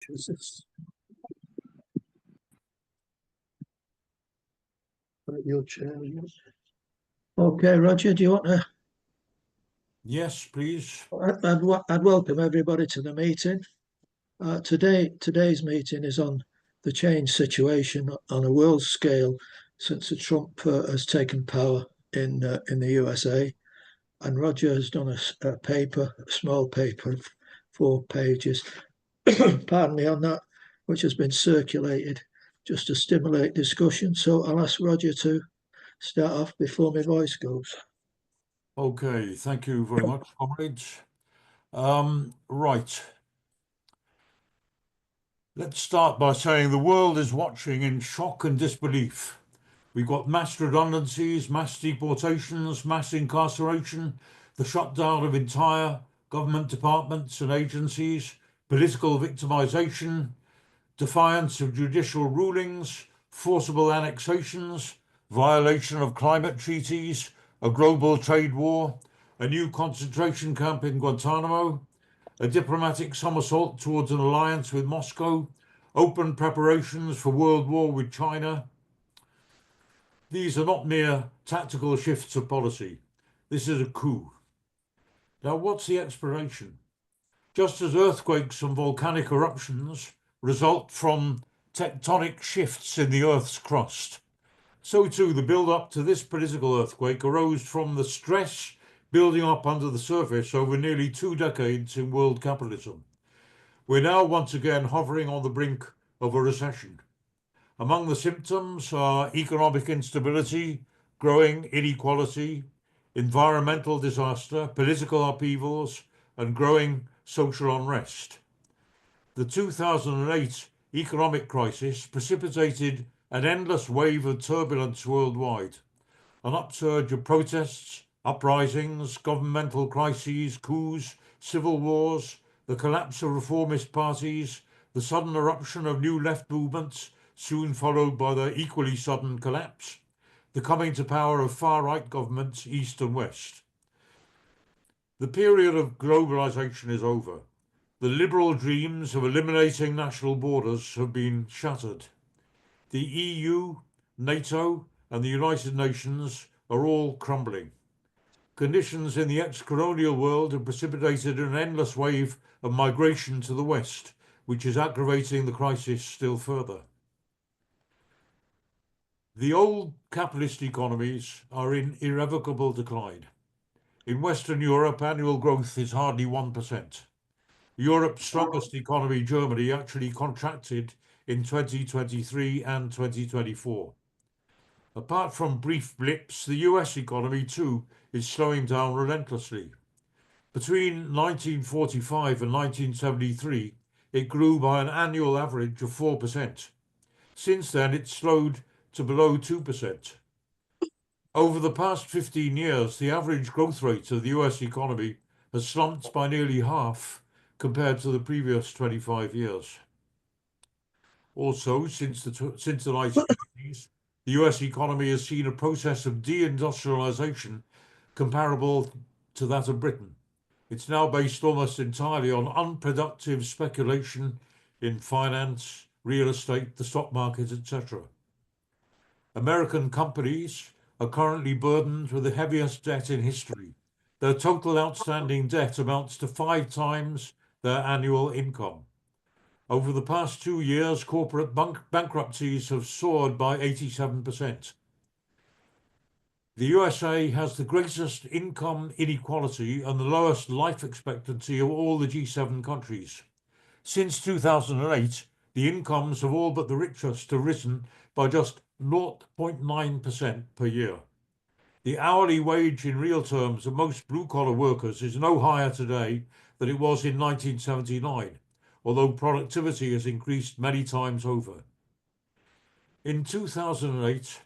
Jesus. Your chair. Okay, Roger, do you want to? Yes, please. I'd welcome everybody to the meeting. Today's meeting is on the change situation on a world scale since Trump has taken power in the USA, and Roger has done a paper, a small paper of 4 pages, pardon me, on that, which has been circulated just to stimulate discussion. So I'll ask Roger to start off before my voice goes. Okay, thank you very much, comrades. Right. Let's start by saying the world is watching in shock and disbelief. We've got mass redundancies, mass deportations, mass incarceration, the shutdown of entire government departments and agencies, political victimization, defiance of judicial rulings, forcible annexations, violation of climate treaties, a global trade war, a new concentration camp in Guantanamo, a diplomatic somersault towards an alliance with Moscow, open preparations for world war with China. These are not mere tactical shifts of policy. This is a coup. Now, what's the explanation? Just as earthquakes and volcanic eruptions result from tectonic shifts in the Earth's crust, so too the build-up to this political earthquake arose from the stress building up under the surface over nearly 2 decades in world capitalism. We're now once again hovering on the brink of a recession. Among the symptoms are economic instability, growing inequality, environmental disaster, political upheavals, and growing social unrest. The 2008 economic crisis precipitated an endless wave of turbulence worldwide, an upsurge of protests, uprisings, governmental crises, coups, civil wars, the collapse of reformist parties, the sudden eruption of new left movements, soon followed by their equally sudden collapse, the coming to power of far-right governments east and west. The period of globalization is over. The liberal dreams of eliminating national borders have been shattered. The EU, NATO, and the United Nations are all crumbling. Conditions in the ex-colonial world have precipitated an endless wave of migration to the West, which is aggravating the crisis still further. The old capitalist economies are in irrevocable decline. In Western Europe, annual growth is hardly 1%. Europe's strongest economy, Germany, actually contracted in 2023 and 2024. Apart from brief blips, the US economy too is slowing down relentlessly. Between 1945 and 1973, it grew by an annual average of 4%. Since then, it slowed to below 2%. Over the past 15 years, the average growth rate of the US economy has slumped by nearly half compared to the previous 25 years. Also, since the 1980s, the US economy has seen a process of deindustrialization comparable to that of Britain. It's now based almost entirely on unproductive speculation in finance, real estate, the stock market, etc. American companies are currently burdened with the heaviest debt in history. Their total outstanding debt amounts to 5 times their annual income. Over the past 2 years, corporate bankruptcies have soared by 87%. The USA has the greatest income inequality and the lowest life expectancy of all the G7 countries. Since 2008, the incomes of all but the richest have risen by just 0.9% per year. The hourly wage in real terms of most blue-collar workers is no higher today than it was in 1979, although productivity has increased many times over. In 2008,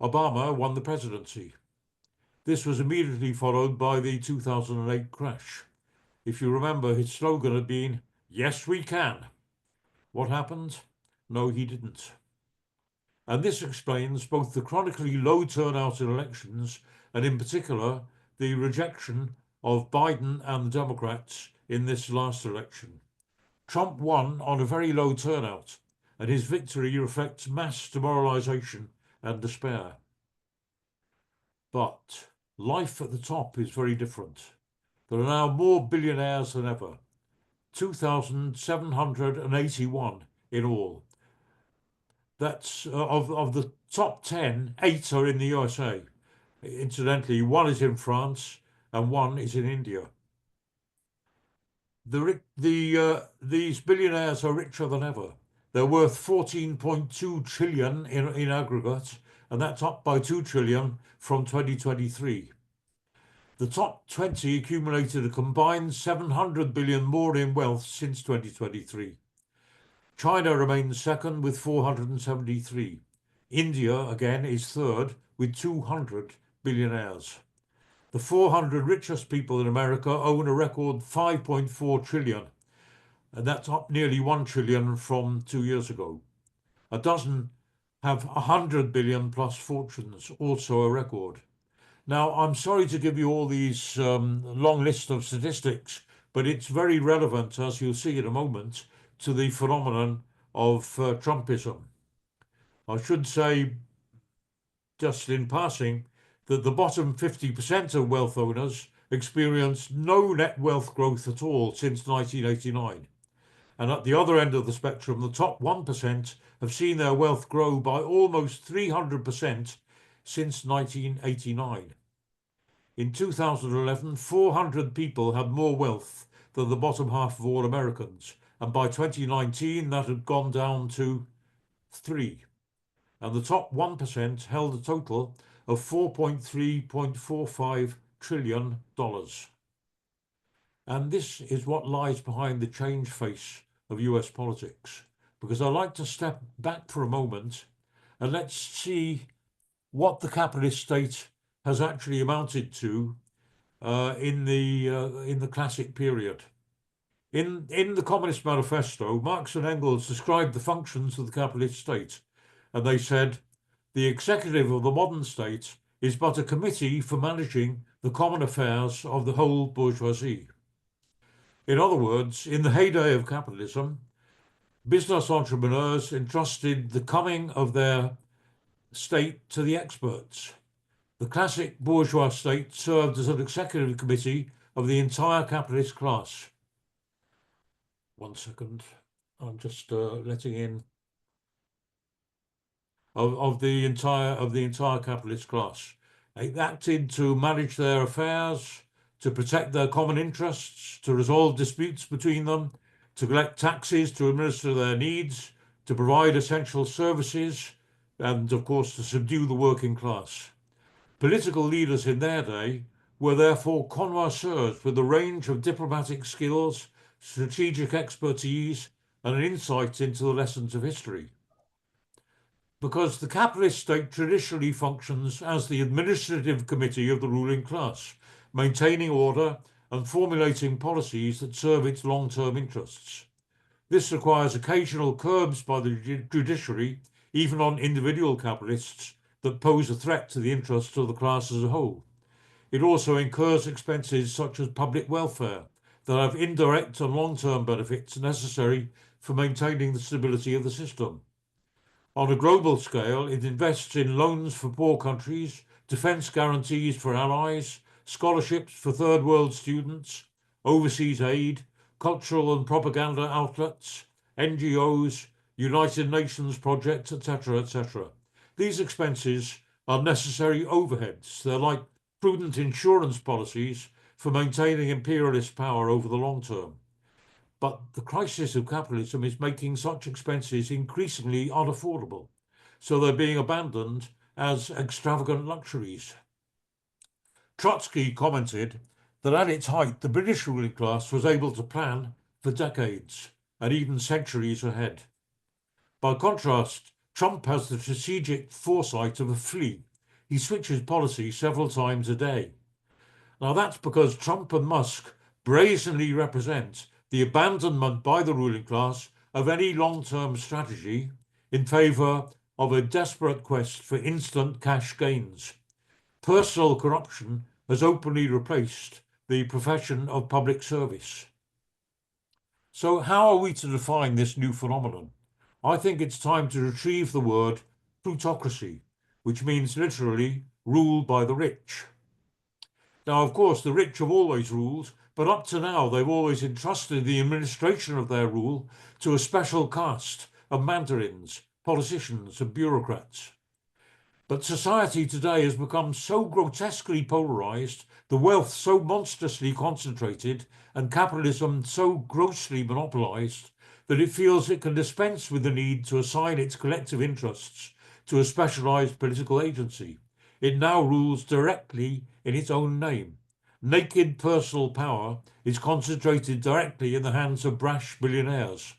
Obama won the presidency. This was immediately followed by the 2008 crash. If you remember, his slogan had been, "Yes, we can." What happened? No, he didn't. And this explains both the chronically low turnout in elections and in particular the rejection of Biden and the Democrats in this last election. Trump won on a very low turnout, and his victory reflects mass demoralization and despair. But life at the top is very different. There are now more billionaires than ever, 2,781 in all. That's of the top 10, 8 are in the USA. Incidentally, 1 is in France and 1 is in India. These billionaires are richer than ever. They're worth 14.2 trillion in aggregate, and that's up by 2 trillion from 2023. The top 20 accumulated a combined 700 billion more in wealth since 2023. China remains second with 473. India, again, is third with 200 billionaires. The 400 richest people in America own a record 5.4 trillion, and that's up nearly 1 trillion from 2 years ago. A dozen have 100 billion plus fortunes, also a record. Now, I'm sorry to give you all these long list of statistics, but it's very relevant, as you'll see in a moment, to the phenomenon of Trumpism. I should say, just in passing, that the bottom 50% of wealth owners experienced no net wealth growth at all since 1989. And at the other end of the spectrum, the top 1% have seen their wealth grow by almost 300% since 1989. In 2011, 400 people had more wealth than the bottom half of all Americans, and by 2019 that had gone down to 3. And the top 1% held a total of $4.345 trillion. And this is what lies behind the change face of US politics. Because I'd like to step back for a moment and let's see what the capitalist state has actually amounted to in the classic period. In the Communist Manifesto, Marx and Engels described the functions of the capitalist state, and they said, the executive of the modern state is but a committee for managing the common affairs of the whole bourgeoisie. In other words, in the heyday of capitalism, business entrepreneurs entrusted the coming of their state to the experts. The classic bourgeois state served as an executive committee of the entire capitalist class. 1 second, I'm just letting in of the entire capitalist class. They acted to manage their affairs, to protect their common interests, to resolve disputes between them, to collect taxes, to administer their needs, to provide essential services, and of course to subdue the working class. Political leaders in their day were therefore connoisseurs with a range of diplomatic skills, strategic expertise, and an insight into the lessons of history. Because the capitalist state traditionally functions as the administrative committee of the ruling class, maintaining order and formulating policies that serve its long-term interests. This requires occasional curbs by the judiciary, even on individual capitalists, that pose a threat to the interests of the class as a whole. It also incurs expenses such as public welfare that have indirect and long-term benefits necessary for maintaining the stability of the system. On a global scale, it invests in loans for poor countries, defence guarantees for allies, scholarships for third world students, overseas aid, cultural and propaganda outlets, NGOs, United Nations projects, etc., etc. These expenses are necessary overheads. They're like prudent insurance policies for maintaining imperialist power over the long term. But the crisis of capitalism is making such expenses increasingly unaffordable, so they're being abandoned as extravagant luxuries. Trotsky commented that at its height, the British ruling class was able to plan for decades and even centuries ahead. By contrast, Trump has the strategic foresight of a flea. He switches policy several times a day. Now that's because Trump and Musk brazenly represent the abandonment by the ruling class of any long-term strategy in favour of a desperate quest for instant cash gains. Personal corruption has openly replaced the profession of public service. So how are we to define this new phenomenon? I think it's time to retrieve the word plutocracy, which means literally rule by the rich. Now, of course, the rich have always ruled, but up to now they've always entrusted the administration of their rule to a special caste of mandarins, politicians, and bureaucrats. But society today has become so grotesquely polarized, the wealth so monstrously concentrated, and capitalism so grossly monopolized that it feels it can dispense with the need to assign its collective interests to a specialized political agency. It now rules directly in its own name. Naked personal power is concentrated directly in the hands of brash billionaires.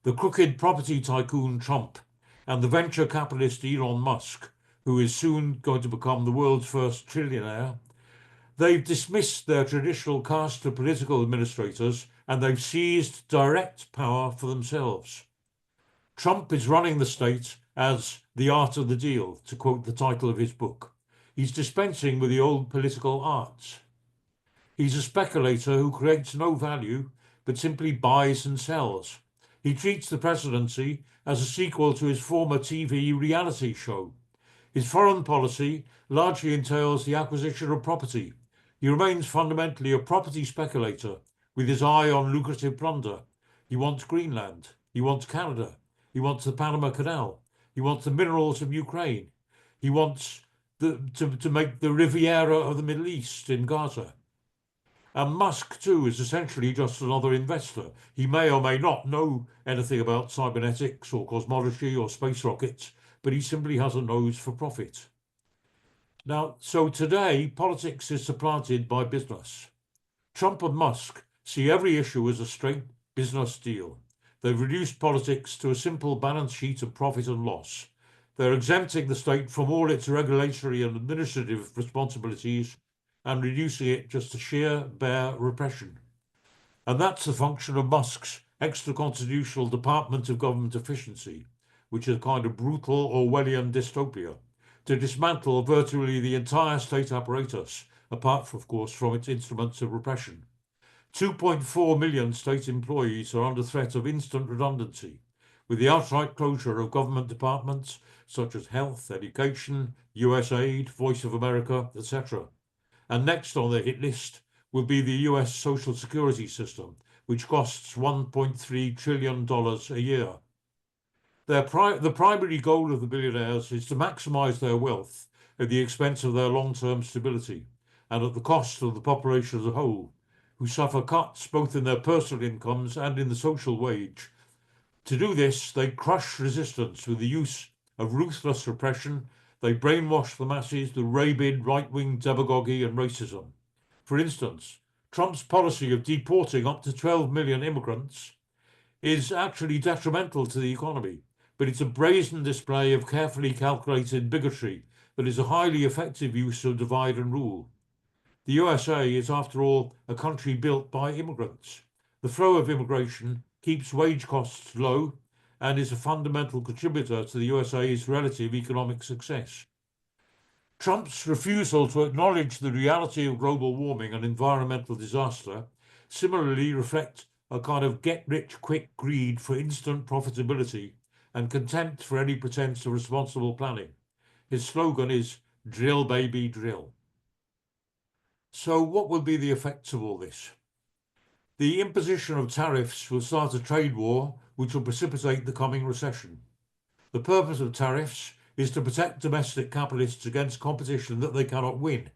The crooked property tycoon Trump and the venture capitalist Elon Musk, who is soon going to become the world's first trillionaire, they've dismissed their traditional caste of political administrators and they've seized direct power for themselves. Trump is running the state as the art of the deal, to quote the title of his book. He's dispensing with the old political arts. He's a speculator who creates no value, but simply buys and sells. He treats the presidency as a sequel to his former TV reality show. His foreign policy largely entails the acquisition of property. He remains fundamentally a property speculator with his eye on lucrative plunder. He wants Greenland. He wants Canada. He wants the Panama Canal. He wants the minerals of Ukraine. He wants to make the Riviera of the Middle East in Gaza. And Musk, too, is essentially just another investor. He may or may not know anything about cybernetics or cosmology or space rockets, but he simply has a nose for profit. Now, so today, politics is supplanted by business. Trump and Musk see every issue as a straight business deal. They've reduced politics to a simple balance sheet of profit and loss. They're exempting the state from all its regulatory and administrative responsibilities and reducing it just to sheer, bare repression. And that's the function of Musk's extra-constitutional Department of Government Efficiency, which is a kind of brutal Orwellian dystopia, to dismantle virtually the entire state apparatus, apart, of course, from its instruments of repression. 2.4 million state employees are under threat of instant redundancy, with the outright closure of government departments such as health, education, USAID, Voice of America, etc. And next on the hit list will be the US Social Security system, which costs $1.3 trillion a year. The primary goal of the billionaires is to maximize their wealth at the expense of their long-term stability and at the cost of the population as a whole, who suffer cuts both in their personal incomes and in the social wage. To do this, they crush resistance with the use of ruthless repression. They brainwash the masses through rabid right-wing demagoguery and racism. For instance, Trump's policy of deporting up to 12 million immigrants is actually detrimental to the economy, but it's a brazen display of carefully calculated bigotry that is a highly effective use of divide and rule. The USA is, after all, a country built by immigrants. The flow of immigration keeps wage costs low and is a fundamental contributor to the USA's relative economic success. Trump's refusal to acknowledge the reality of global warming and environmental disaster similarly reflect a kind of get-rich-quick greed for instant profitability and contempt for any pretense of responsible planning. His slogan is "Drill, baby, drill." So what will be the effects of all this? The imposition of tariffs will start a trade war which will precipitate the coming recession. The purpose of tariffs is to protect domestic capitalists against competition that they cannot win.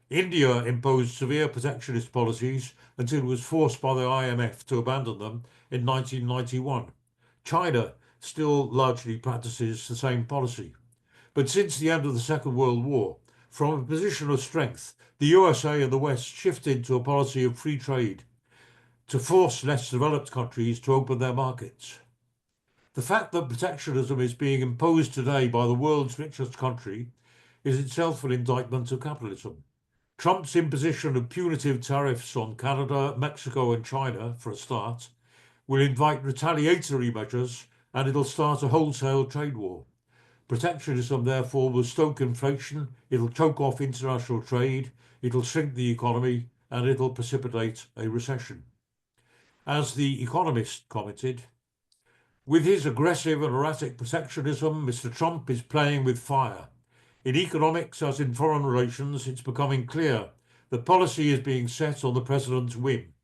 India imposed severe protectionist policies until it was forced by the IMF to abandon them in 1991. China still largely practices the same policy. But since the end of the Second World War, from a position of strength, the USA and the West shifted to a policy of free trade to force less developed countries to open their markets. The fact that protectionism is being imposed today by the world's richest country is itself an indictment of capitalism. Trump's imposition of punitive tariffs on Canada, Mexico and China, for a start, will invite retaliatory measures and it'll start a wholesale trade war. Protectionism, therefore, will stoke inflation, it'll choke off international trade, it'll shrink the economy and it'll precipitate a recession. As The Economist commented, with his aggressive and erratic protectionism, Mr. Trump is playing with fire. In economics, as in foreign relations, it's becoming clear that policy is being set on the president's whim.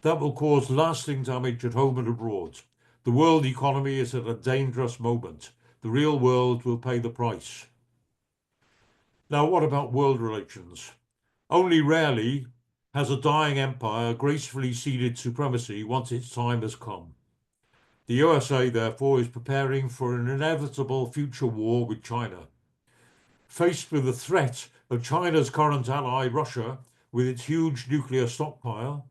That will cause lasting damage at home and abroad. The world economy is at a dangerous moment. The real world will pay the price. Now, what about world relations? Only rarely has a dying empire gracefully ceded supremacy once its time has come. The USA, therefore, is preparing for an inevitable future war with China. Faced with the threat of China's current ally, Russia, with its huge nuclear stockpile,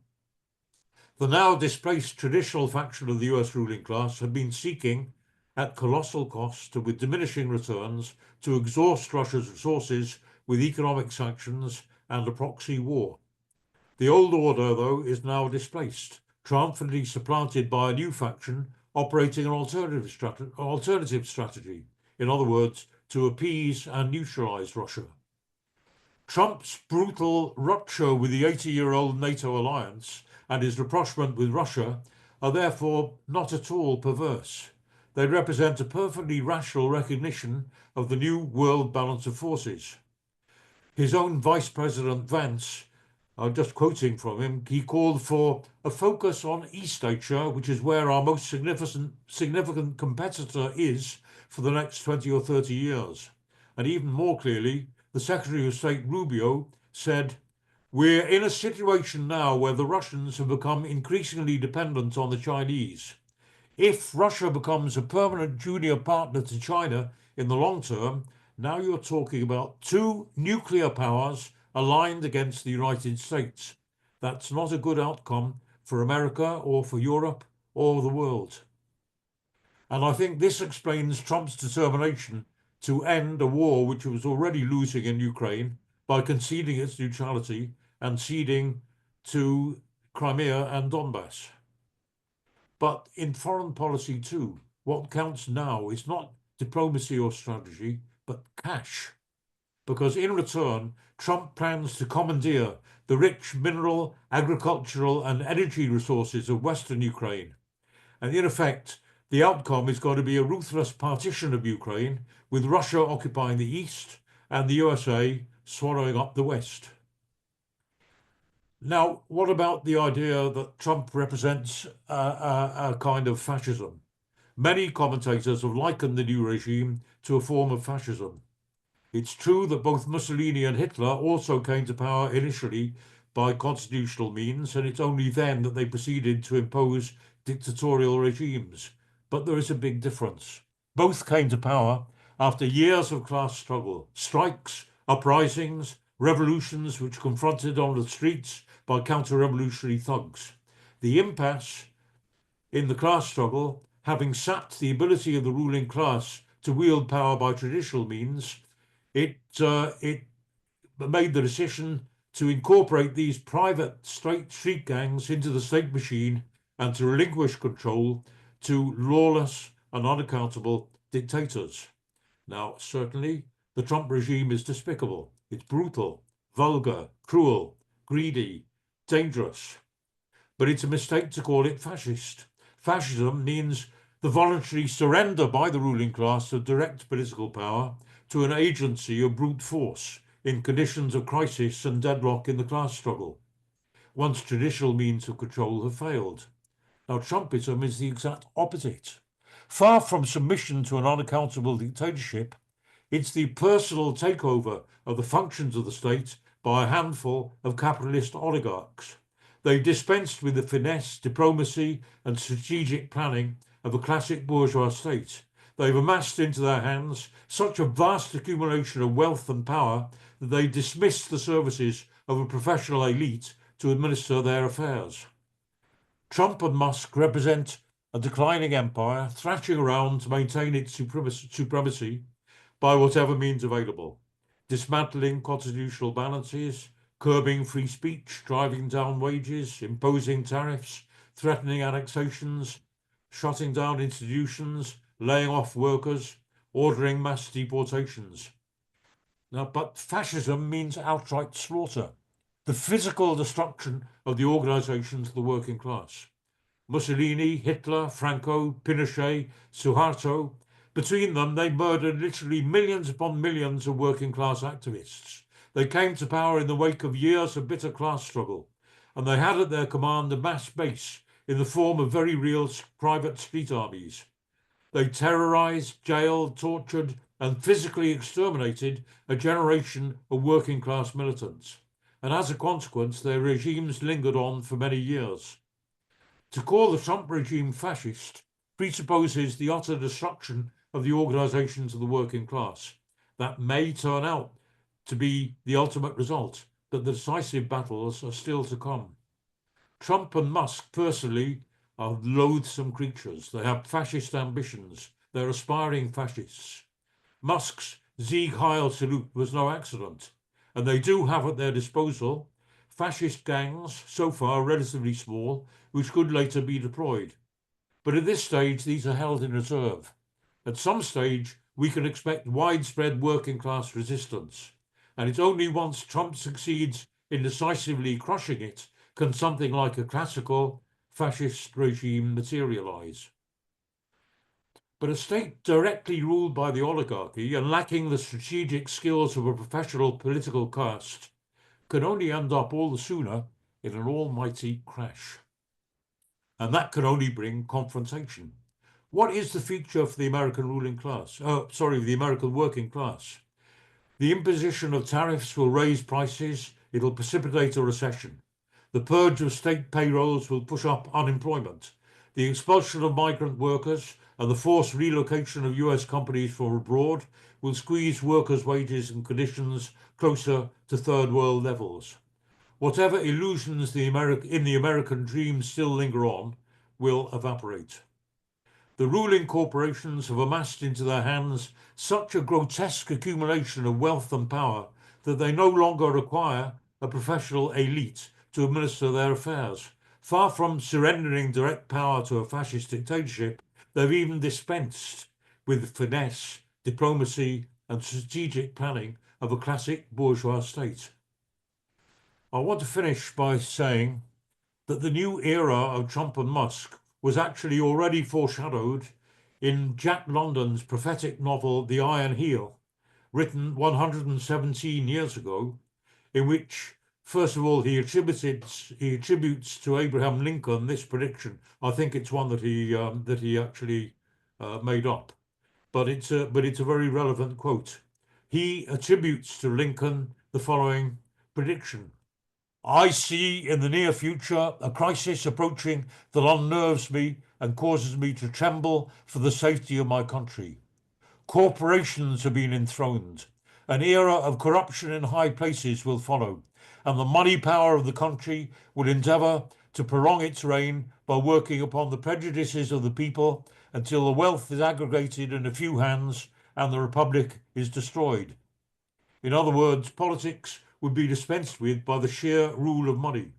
the now displaced traditional faction of the US ruling class have been seeking, at colossal cost and with diminishing returns, to exhaust Russia's resources with economic sanctions and a proxy war. The old order, though, is now displaced, triumphantly supplanted by a new faction operating an alternative strategy, in other words, to appease and neutralize Russia. Trump's brutal rupture with the 80-year-old NATO alliance and his rapprochement with Russia are therefore not at all perverse. They represent a perfectly rational recognition of the new world balance of forces. His own Vice President Vance, I'm just quoting from him, he called for a focus on East Asia, which is where our most significant competitor is for the next 20 or 30 years. And even more clearly, the Secretary of State Rubio said, "We're in a situation now where the Russians have become increasingly dependent on the Chinese. If Russia becomes a permanent junior partner to China in the long term, now you're talking about two nuclear powers aligned against the United States. That's not a good outcome for America or for Europe or the world." And I think this explains Trump's determination to end a war which it was already losing in Ukraine by conceding its neutrality and ceding to Crimea and Donbass. But in foreign policy too, what counts now is not diplomacy or strategy, but cash. Because in return, Trump plans to commandeer the rich mineral, agricultural, and energy resources of Western Ukraine. And in effect, the outcome is going to be a ruthless partition of Ukraine, with Russia occupying the East and the USA swallowing up the West. Now, what about the idea that Trump represents a kind of fascism? Many commentators have likened the new regime to a form of fascism. It's true that both Mussolini and Hitler also came to power initially by constitutional means, and it's only then that they proceeded to impose dictatorial regimes. But there is a big difference. Both came to power after years of class struggle, strikes, uprisings, revolutions which confronted on the streets by counter-revolutionary thugs. The impasse in the class struggle, having sapped the ability of the ruling class to wield power by traditional means, it made the decision to incorporate these private street gangs into the state machine and to relinquish control to lawless and unaccountable dictators. Now, certainly, the Trump regime is despicable. It's brutal, vulgar, cruel, greedy, dangerous. But it's a mistake to call it fascist. Fascism means the voluntary surrender by the ruling class of direct political power to an agency of brute force in conditions of crisis and deadlock in the class struggle, once traditional means of control have failed. Now, Trumpism is the exact opposite. Far from submission to an unaccountable dictatorship, it's the personal takeover of the functions of the state by a handful of capitalist oligarchs. They dispensed with the finesse, diplomacy, and strategic planning of a classic bourgeois state. They've amassed into their hands such a vast accumulation of wealth and power that they dismissed the services of a professional elite to administer their affairs. Trump and Musk represent a declining empire thrashing around to maintain its supremacy by whatever means available, dismantling constitutional balances, curbing free speech, driving down wages, imposing tariffs, threatening annexations, shutting down institutions, laying off workers, ordering mass deportations. Now, but fascism means outright slaughter, the physical destruction of the organizations of the working class. Mussolini, Hitler, Franco, Pinochet, Suharto. Between them, they murdered literally millions upon millions of working class activists. They came to power in the wake of years of bitter class struggle, and they had at their command a mass base in the form of very real private street armies. They terrorized, jailed, tortured, and physically exterminated a generation of working class militants. And as a consequence, their regimes lingered on for many years. To call the Trump regime fascist presupposes the utter destruction of the organizations of the working class. That may turn out to be the ultimate result, but the decisive battles are still to come. Trump and Musk personally are loathsome creatures. They have fascist ambitions. They're aspiring fascists. Musk's Sieg Heil salute was no accident, and they do have at their disposal fascist gangs, so far relatively small, which could later be deployed. But at this stage, these are held in reserve. At some stage, we can expect widespread working class resistance, and it's only once Trump succeeds in decisively crushing it can something like a classical fascist regime materialize. But a state directly ruled by the oligarchy and lacking the strategic skills of a professional political caste can only end up all the sooner in an almighty crash. And that can only bring confrontation. What is the future for the American ruling class? The American working class. The imposition of tariffs will raise prices. It'll precipitate a recession. The purge of state payrolls will push up unemployment. The expulsion of migrant workers and the forced relocation of US companies from abroad will squeeze workers' wages and conditions closer to third world levels. Whatever illusions in the American dream still linger on will evaporate. The ruling corporations have amassed into their hands such a grotesque accumulation of wealth and power that they no longer require a professional elite to administer their affairs. Far from surrendering direct power to a fascist dictatorship, they've even dispensed with finesse, diplomacy, and strategic planning of a classic bourgeois state. I want to finish by saying that the new era of Trump and Musk was actually already foreshadowed in Jack London's prophetic novel The Iron Heel, written 117 years ago, in which, first of all, he attributes to Abraham Lincoln this prediction. I think it's one that he actually made up, but it's a very relevant quote. He attributes to Lincoln the following prediction: I see in the near future a crisis approaching that unnerves me and causes me to tremble for the safety of my country. Corporations have been enthroned. An era of corruption in high places will follow, and the money power of the country will endeavour to prolong its reign by working upon the prejudices of the people until the wealth is aggregated in a few hands and the republic is destroyed. In other words, politics would be dispensed with by the sheer rule of money.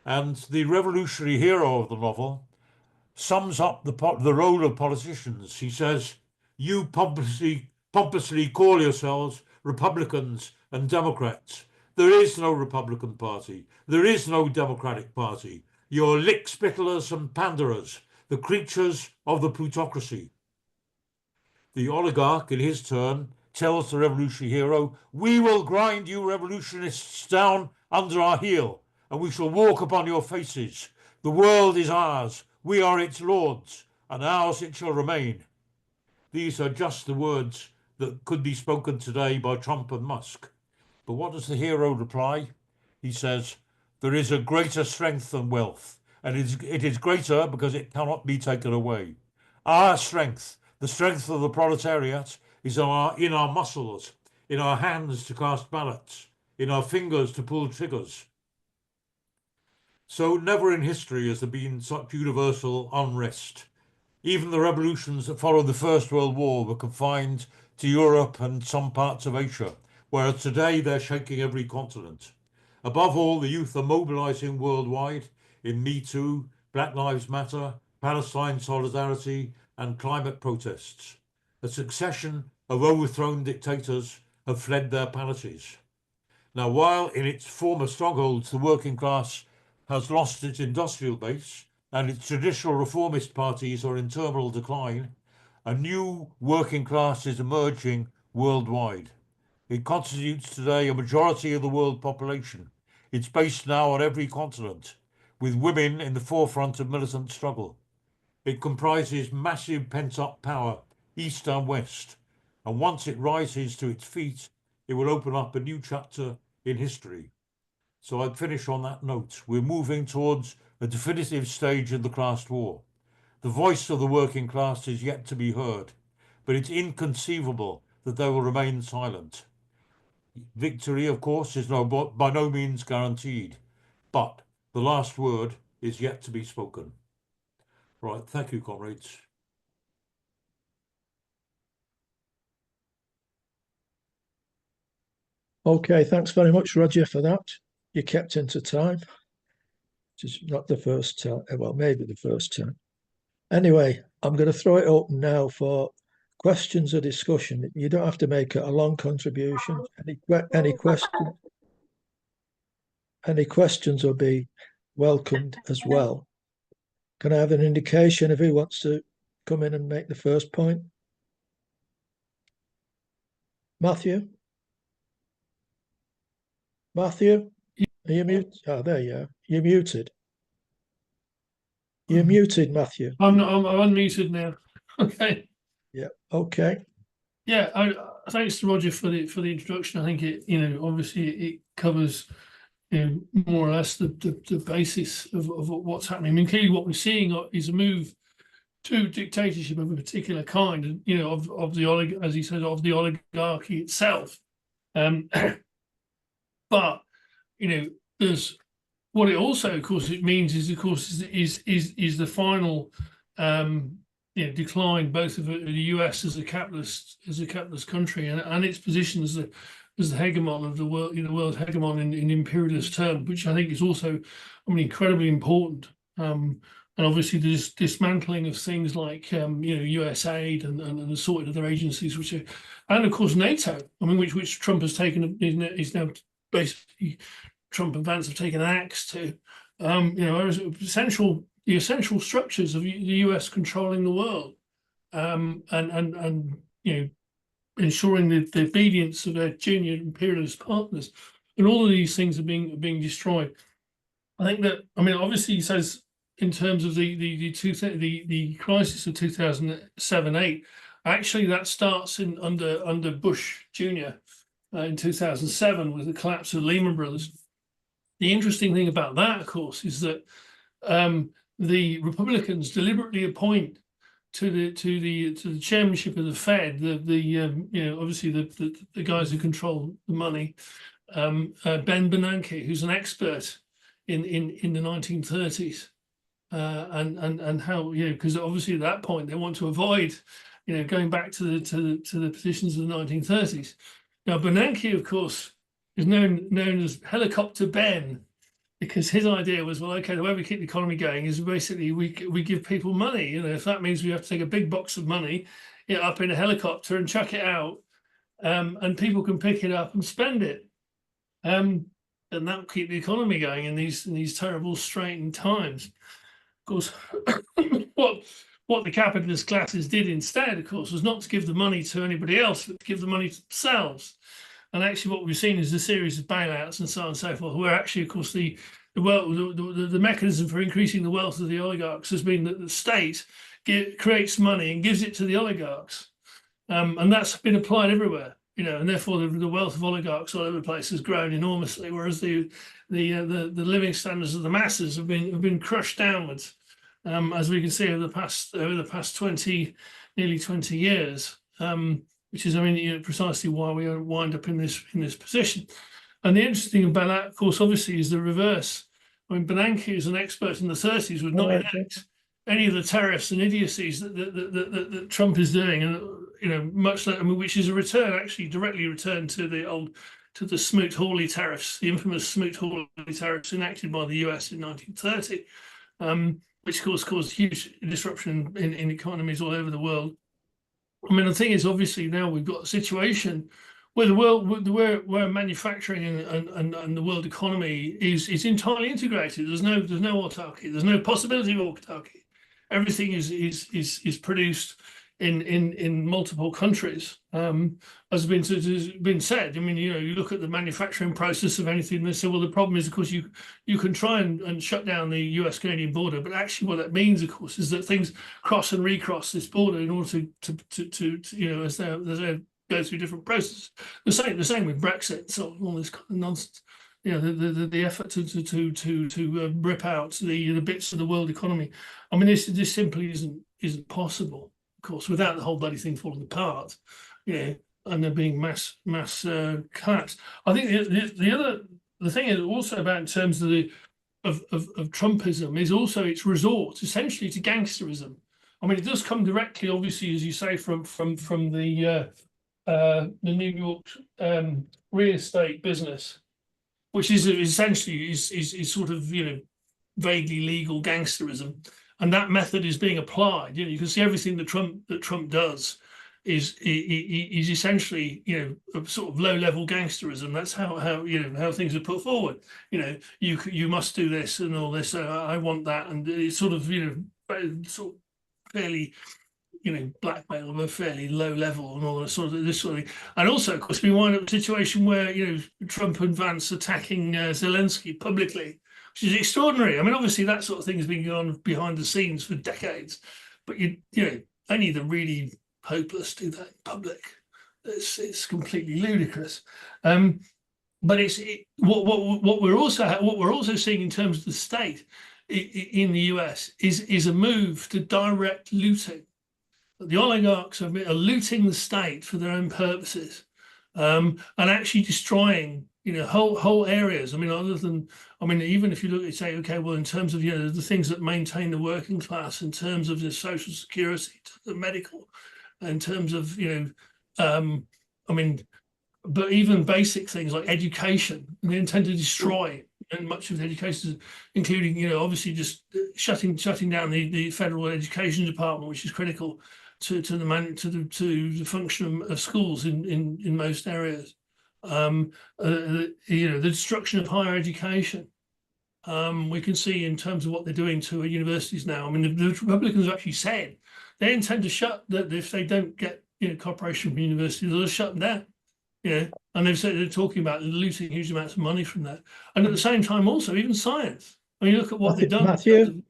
And the revolutionary hero of the novel sums up the role of politicians. He says, you pompously call yourselves Republicans and Democrats. There is no Republican Party. There is no Democratic Party. You're lickspittlers and panderers, the creatures of the plutocracy. The oligarch, in his turn, tells the revolutionary hero, we will grind you revolutionists down under our heel, and we shall walk upon your faces. The world is ours, we are its lords, and ours it shall remain. These are just the words that could be spoken today by Trump and Musk. But what does the hero reply? He says, there is a greater strength than wealth, and it is greater because it cannot be taken away. Our strength, the strength of the proletariat, is in our muscles, in our hands to cast ballots, in our fingers to pull triggers. So never in history has there been such universal unrest. Even the revolutions that followed the First World War were confined to Europe and some parts of Asia, whereas today they're shaking every continent. Above all, the youth are mobilizing worldwide in Me Too, Black Lives Matter, Palestine solidarity, and climate protests. A succession of overthrown dictators have fled their palaces. Now, while in its former strongholds the working class has lost its industrial base, and its judicial reformist parties are in terminal decline, a new working class is emerging worldwide. It constitutes today a majority of the world population. It's based now on every continent, with women in the forefront of militant struggle. It comprises massive pent-up power, east and west, and once it rises to its feet, it will open up a new chapter in history. So I'd finish on that note. We're moving towards a definitive stage of the class war. The voice of the working class is yet to be heard, but it's inconceivable that they will remain silent. Victory, of course, is by no means guaranteed, but the last word is yet to be spoken. Right, thank you, comrades. Okay, thanks very much, Roger, for that. You kept into time, which is not the first time, well, maybe the first time. Anyway, I'm going to throw it open now for questions or discussion. You don't have to make a long contribution. Any questions will be welcomed as well. Can I have an indication if who wants to come in and make the first point? Matthew? Matthew? Are you muted? Oh, there you are. You're muted. You're muted, Matthew. I'm unmuted now. Okay. Yeah. Okay. Yeah. Thanks to Roger for the introduction. I think it, obviously it covers, more or less the basis of what's happening. I mean, clearly what we're seeing is a move to dictatorship of a particular kind, and of the as he said, of the oligarchy itself. But there's what it also, of course, it means is, of course, is the final decline both of the US as a capitalist country and its position as the hegemon of the world, world hegemon in imperialist terms, which I think is also, incredibly important. And obviously, there's dismantling of things like US aid and the sort of other agencies, which are, and of course NATO. Which Trump has taken is now basically. Trump and Vance have taken an axe to, the essential structures of the US controlling the world, and ensuring the obedience of their junior imperialist partners, and all of these things are being destroyed. I think that, obviously, he says in terms of the crisis of 2007-8, actually that starts under Bush Jr. In 2007 with the collapse of Lehman Brothers. The interesting thing about that, of course, is that the Republicans deliberately appoint to the chairmanship of the Fed obviously the guys who control the money, Ben Bernanke, who's an expert in the 1930s, and how because obviously at that point they want to avoid going back to the positions of the 1930s. Now Bernanke, of course, is known as Helicopter Ben, because his idea was, well, okay, the way we keep the economy going is basically we give people money. If that means we have to take a big box of money up in a helicopter and chuck it out, and people can pick it up and spend it, and that will keep the economy going in these terrible, straitened times. Of course, what the capitalist classes did instead, of course, was not to give the money to anybody else, but to give the money to themselves. And actually, what we've seen is a series of bailouts and so on and so forth, where actually, of course, the mechanism for increasing the wealth of the oligarchs has been that the state creates money and gives it to the oligarchs, and that's been applied everywhere. And therefore the wealth of oligarchs all over the place has grown enormously, whereas the living standards of the masses have been crushed downwards, as we can see over the past nearly 20 years. Which is, precisely why we wind up in this position. And the interesting about that, of course, obviously, is the reverse. Bernanke, as an expert in the 30s, would not enact any of the tariffs and idiocies that Trump is doing, and much like, which is a return, actually, directly returned to the Smoot-Hawley tariffs, the infamous Smoot-Hawley tariffs enacted by the US in 1930, which of course caused huge disruption in economies all over the world. The thing is, obviously, now we've got a situation where the world, where manufacturing and the world economy is entirely integrated. There's no autarky. There's no possibility of autarky. Everything is produced in multiple countries, as has been said. I mean, you look at the manufacturing process of anything. They say, well, the problem is, of course, you can try and shut down the US-Canadian border, but actually, what that means, of course, is that things cross and recross this border in order to as they go through different processes. The same with Brexit. So all this kind of nonsense. The effort to rip out the bits of the world economy. I mean, this simply isn't possible, of course, without the whole bloody thing falling apart, and there being mass collapse. I think the thing is also about in terms of of Trumpism is also its resort essentially to gangsterism. I mean, it does come directly, obviously, as you say, from the New York real estate business, which is essentially is sort of vaguely legal gangsterism, and that method is being applied. You can see everything that Trump does is essentially a sort of low level gangsterism. That's how things are put forward. You must do this and all this. I want that, and it's sort of sort of fairly blackmail of a fairly low level and all that sort of this sort of thing. And also, of course, we wind up in a situation where Trump and Vance attacking Zelensky publicly, which is extraordinary. I mean, obviously that sort of thing has been going on behind the scenes for decades, but only the really hopeless do that in public. It's completely ludicrous. But what we're also seeing in terms of the state in the US is a move to direct looting. The oligarchs are looting the state for their own purposes, and actually destroying whole areas. I mean, even if you look at say, okay, well, in terms of the things that maintain the working class, in terms of the social security, the medical, in terms of but even basic things like education, they intend to destroy. And much of the education, including obviously just shutting down the federal education department, which is critical to the function of schools in most areas. The destruction of higher education. We can see in terms of what they're doing to universities now. I mean, the Republicans have actually said they intend to shut that if they don't get cooperation from universities, they'll shut them down. And they've said they're talking about losing huge amounts of money from that. And at the same time, also even science. I mean, look at what they've done. Matthew?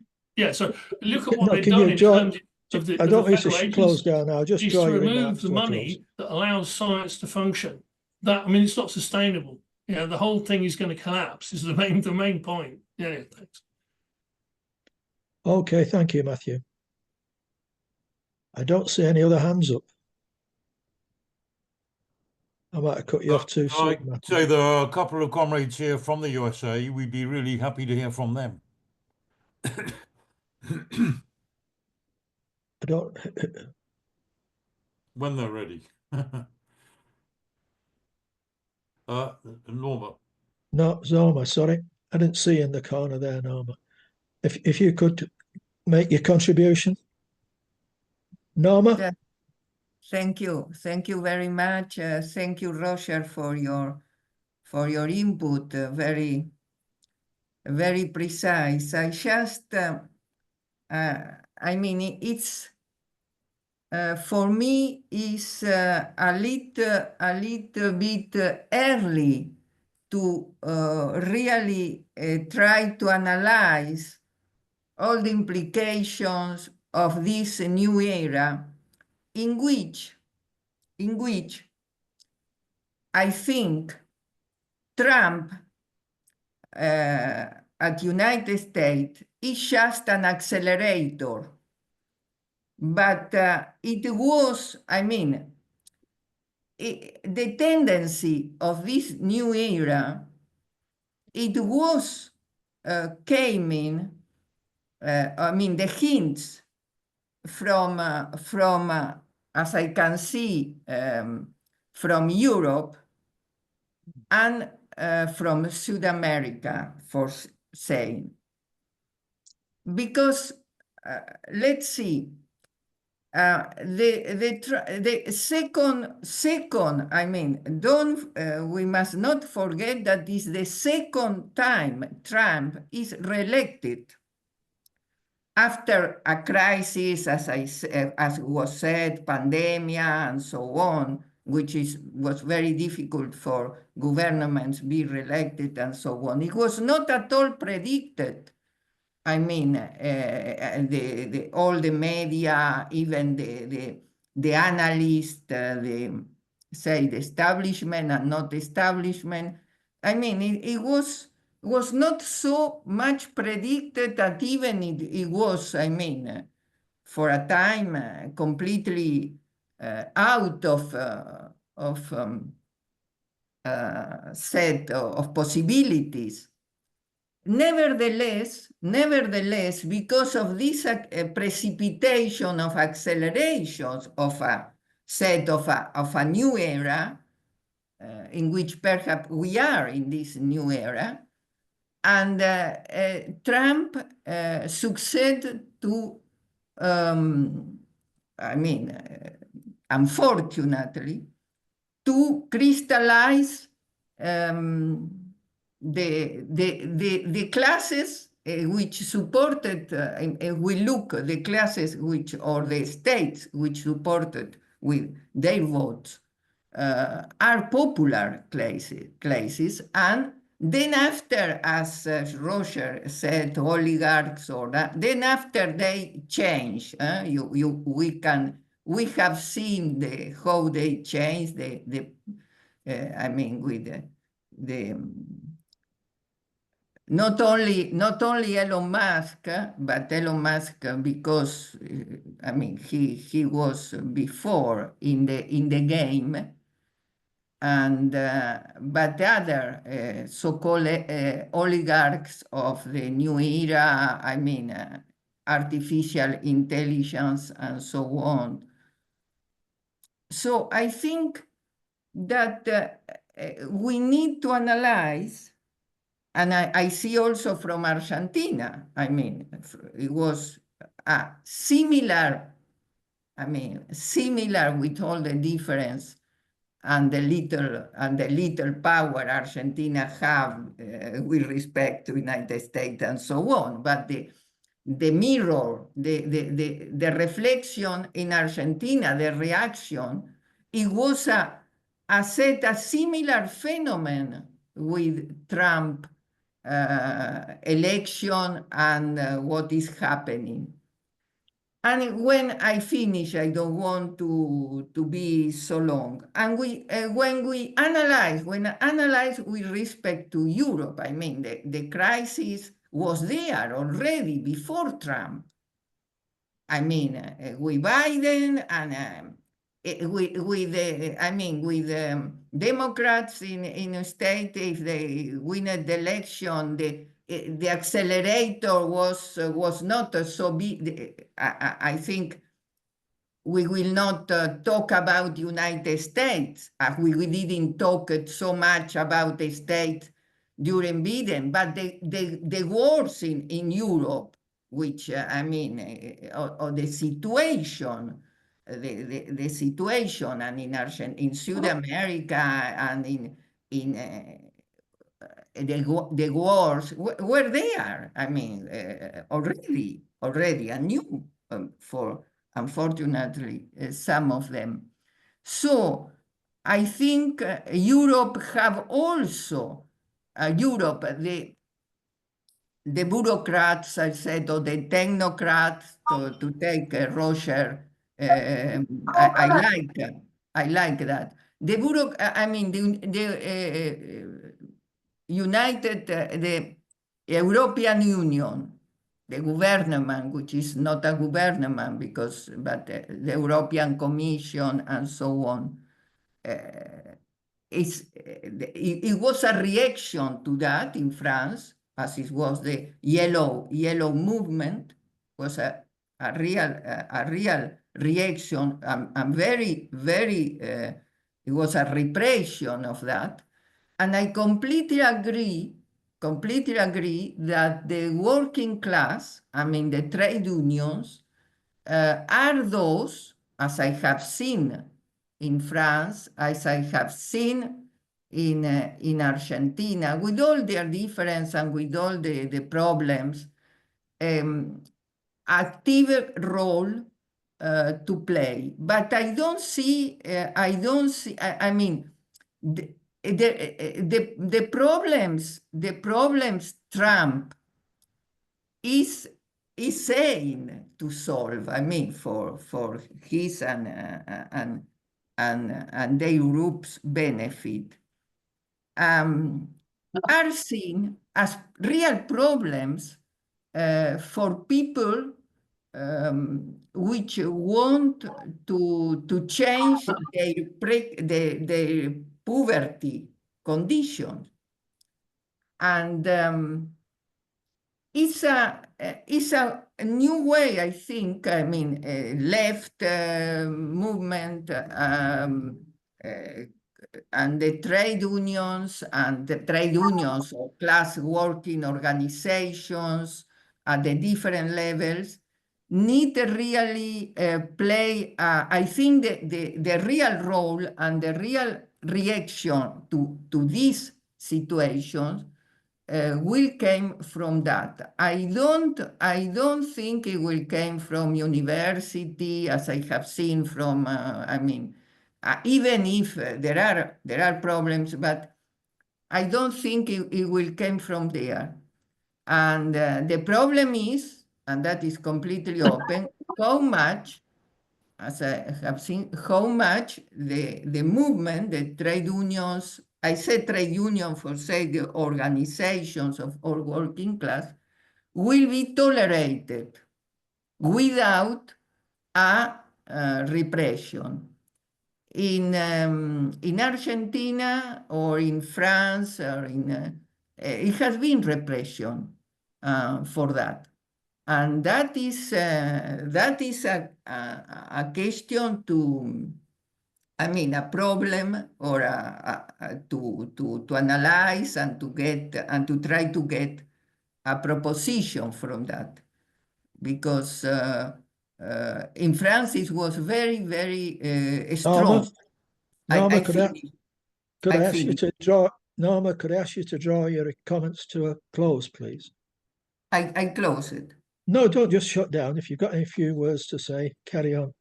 So look at what they've done in terms of the I don't the need to federal close agencies, down now. Just is draw to your remove remarks the to a close. money that allows science to function. It's not sustainable. The whole thing is going to collapse. Is the main point. Thanks. Okay, thank you, Matthew. I don't see any other hands up. I might have cut you off too soon, I'd Matthew. say there are a couple of comrades here from the USA. We'd be really happy to hear from them. I don't. When they're ready. Norma. No, Norma, sorry. I didn't see you in the corner there, Norma. If you could make your contribution. Norma? Yeah. Thank you very much. Thank you, Roger, for your input. Very precise. I just, I mean, it's for me is a little bit early to really try to analyze all the implications of this new era, in which I think Trump at United States is just an accelerator. But it was, the tendency of this new era, it was came in, the hints from as I can see, from Europe and from South America, for saying. Because let's see, The second, I mean, we must not forget that this is the second time Trump is reelected after a crisis, as was said, pandemic and so on, which was very difficult for governments be reelected and so on. It was not at all predicted. I mean, all the media, even the analysts, the establishment and not establishment. I mean, it was not so much predicted that even it was, I mean, for a time completely out of set of possibilities. Nevertheless, because of this precipitation of accelerations of a set of a new era, in which perhaps we are in this new era, and Trump succeeded to, I mean, unfortunately, to crystallize the classes which supported, we look the classes which, or the states which supported with their votes, are popular classes, and then after, as Roger said, oligarchs or that, then after they change, we have seen how they change I mean, with not only Elon Musk, but Elon Musk because I mean he was before in the game, and but the other so-called oligarchs of the new era, I mean artificial intelligence and so on. So I think that we need to analyze. And I see also from Argentina, I mean, it was similar, I mean, similar with all the difference and the little power Argentina have with respect to United States and so on. But the mirror, the reflection in Argentina, the reaction, it was a similar phenomenon with Trump election and what is happening. And when I finish, I don't want to be so long. And when we analyze with respect to Europe, I mean, the crisis was there already before Trump. I mean, with Biden and with Democrats in a state, if they win the election, the accelerator was not so big. I think we will not talk about United States, as we didn't talk so much about the states during Biden, but the wars in Europe, which I mean, or the situation. The situation, and in South America and in the wars were there. I mean, already and new for unfortunately some of them. So I think Europe have also the bureaucrats, I said, or the technocrats, to take Roger. I like that. I mean, the European Union, the government, which is not a government but the European Commission and so on. It was a reaction to that in France, as it was the yellow movement, was a real reaction, and very, it was a repression of that. And I completely agree that the working class, I mean the trade unions, are those, as I have seen in France, as I have seen in Argentina, with all their difference and with all the problems, active role to play. But I don't see, I mean, the problems Trump is saying to solve, I mean, for his and their group's benefit, are seen as real problems for people which want to change their poverty conditions. And it's a new way, I think. I mean, left movement and the trade unions or class working organizations at the different levels need to really play, I think, the real role and the real reaction to these situations will came from that. I don't think it will came from university, as I have seen from, I mean, even if there are problems, but I don't think it will came from there. And the problem is, and that is completely open, how much, as I have seen, how much the movement, the trade unions, I said trade union for say the organizations of all working class, will be tolerated without a repression. In Argentina or in France or it has been repression for that. And that is a question to, I mean, a problem or to analyze and to get and to try to get a proposition from that, because in France it was very, very strong. Norma, could I ask you finished. to draw? Norma, could I ask you to draw your comments to a close, please? I close it. No, don't just shut down. If you've got any few words to say, carry on.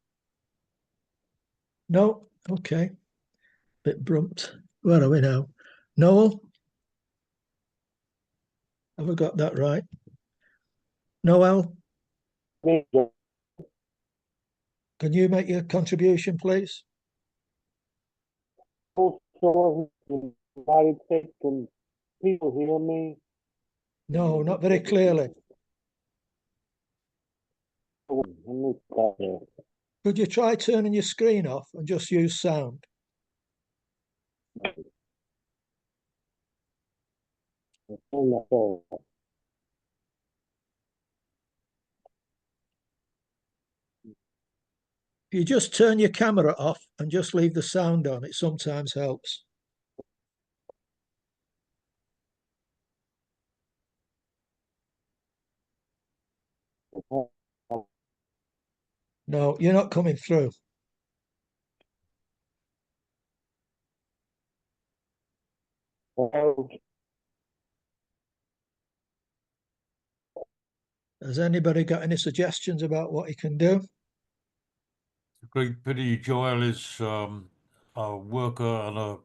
No, okay. Bit brumped. Where are we now? Noel? Have I got that right? Noel? Can you make your contribution, please? United States, can people hear me? No, not very clearly. Let me stop there. Could you try turning your screen off and just use sound? Turn that off. If you just turn your camera off and just leave the sound on, it sometimes helps. No, you're not coming through. Has anybody got any suggestions about what he can do? The great pity Joel is a worker and a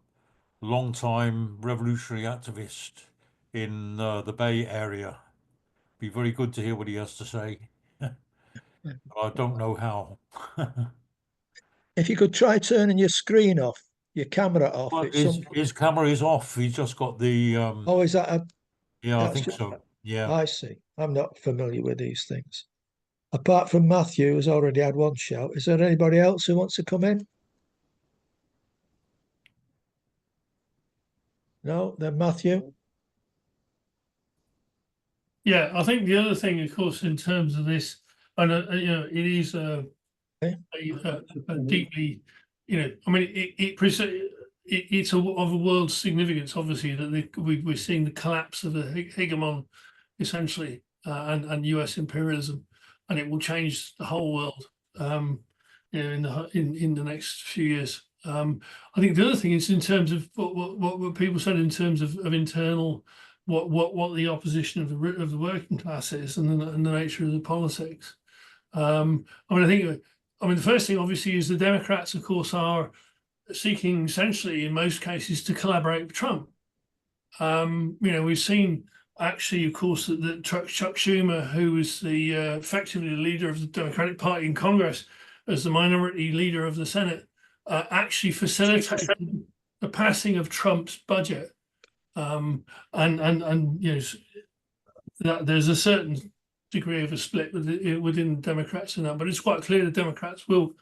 long-time revolutionary activist in the Bay Area. Be very good to hear what he has to say. I don't know how. If you could try turning your screen off, your camera off. Well, It's his camera is off. He's just got the oh, is that a? yeah, I That's think just- so. Yeah. I see. I'm not familiar with these things. Apart from Matthew, who's already had one shout, is there anybody else who wants to come in? No, then Matthew. Yeah, I think the other thing, of course, in terms of this, and you know, it is a deeply, you know, I mean, it's of a world significance, obviously, that we're seeing the collapse of the hegemon, essentially, and US imperialism, and it will change the whole world. in the next few years. I think the other thing is in terms of what people said in terms of internal, what the opposition of the working class is, and the nature of the politics. I mean, the first thing obviously is the Democrats, of course, are seeking essentially in most cases to collaborate with Trump. We've seen actually, of course, that Chuck Schumer, who was effectively the leader of the Democratic Party in Congress, as the minority leader of the Senate, actually facilitated the passing of Trump's budget. And there's a certain degree of a split within the Democrats in that, but it's quite clear the Democrats will,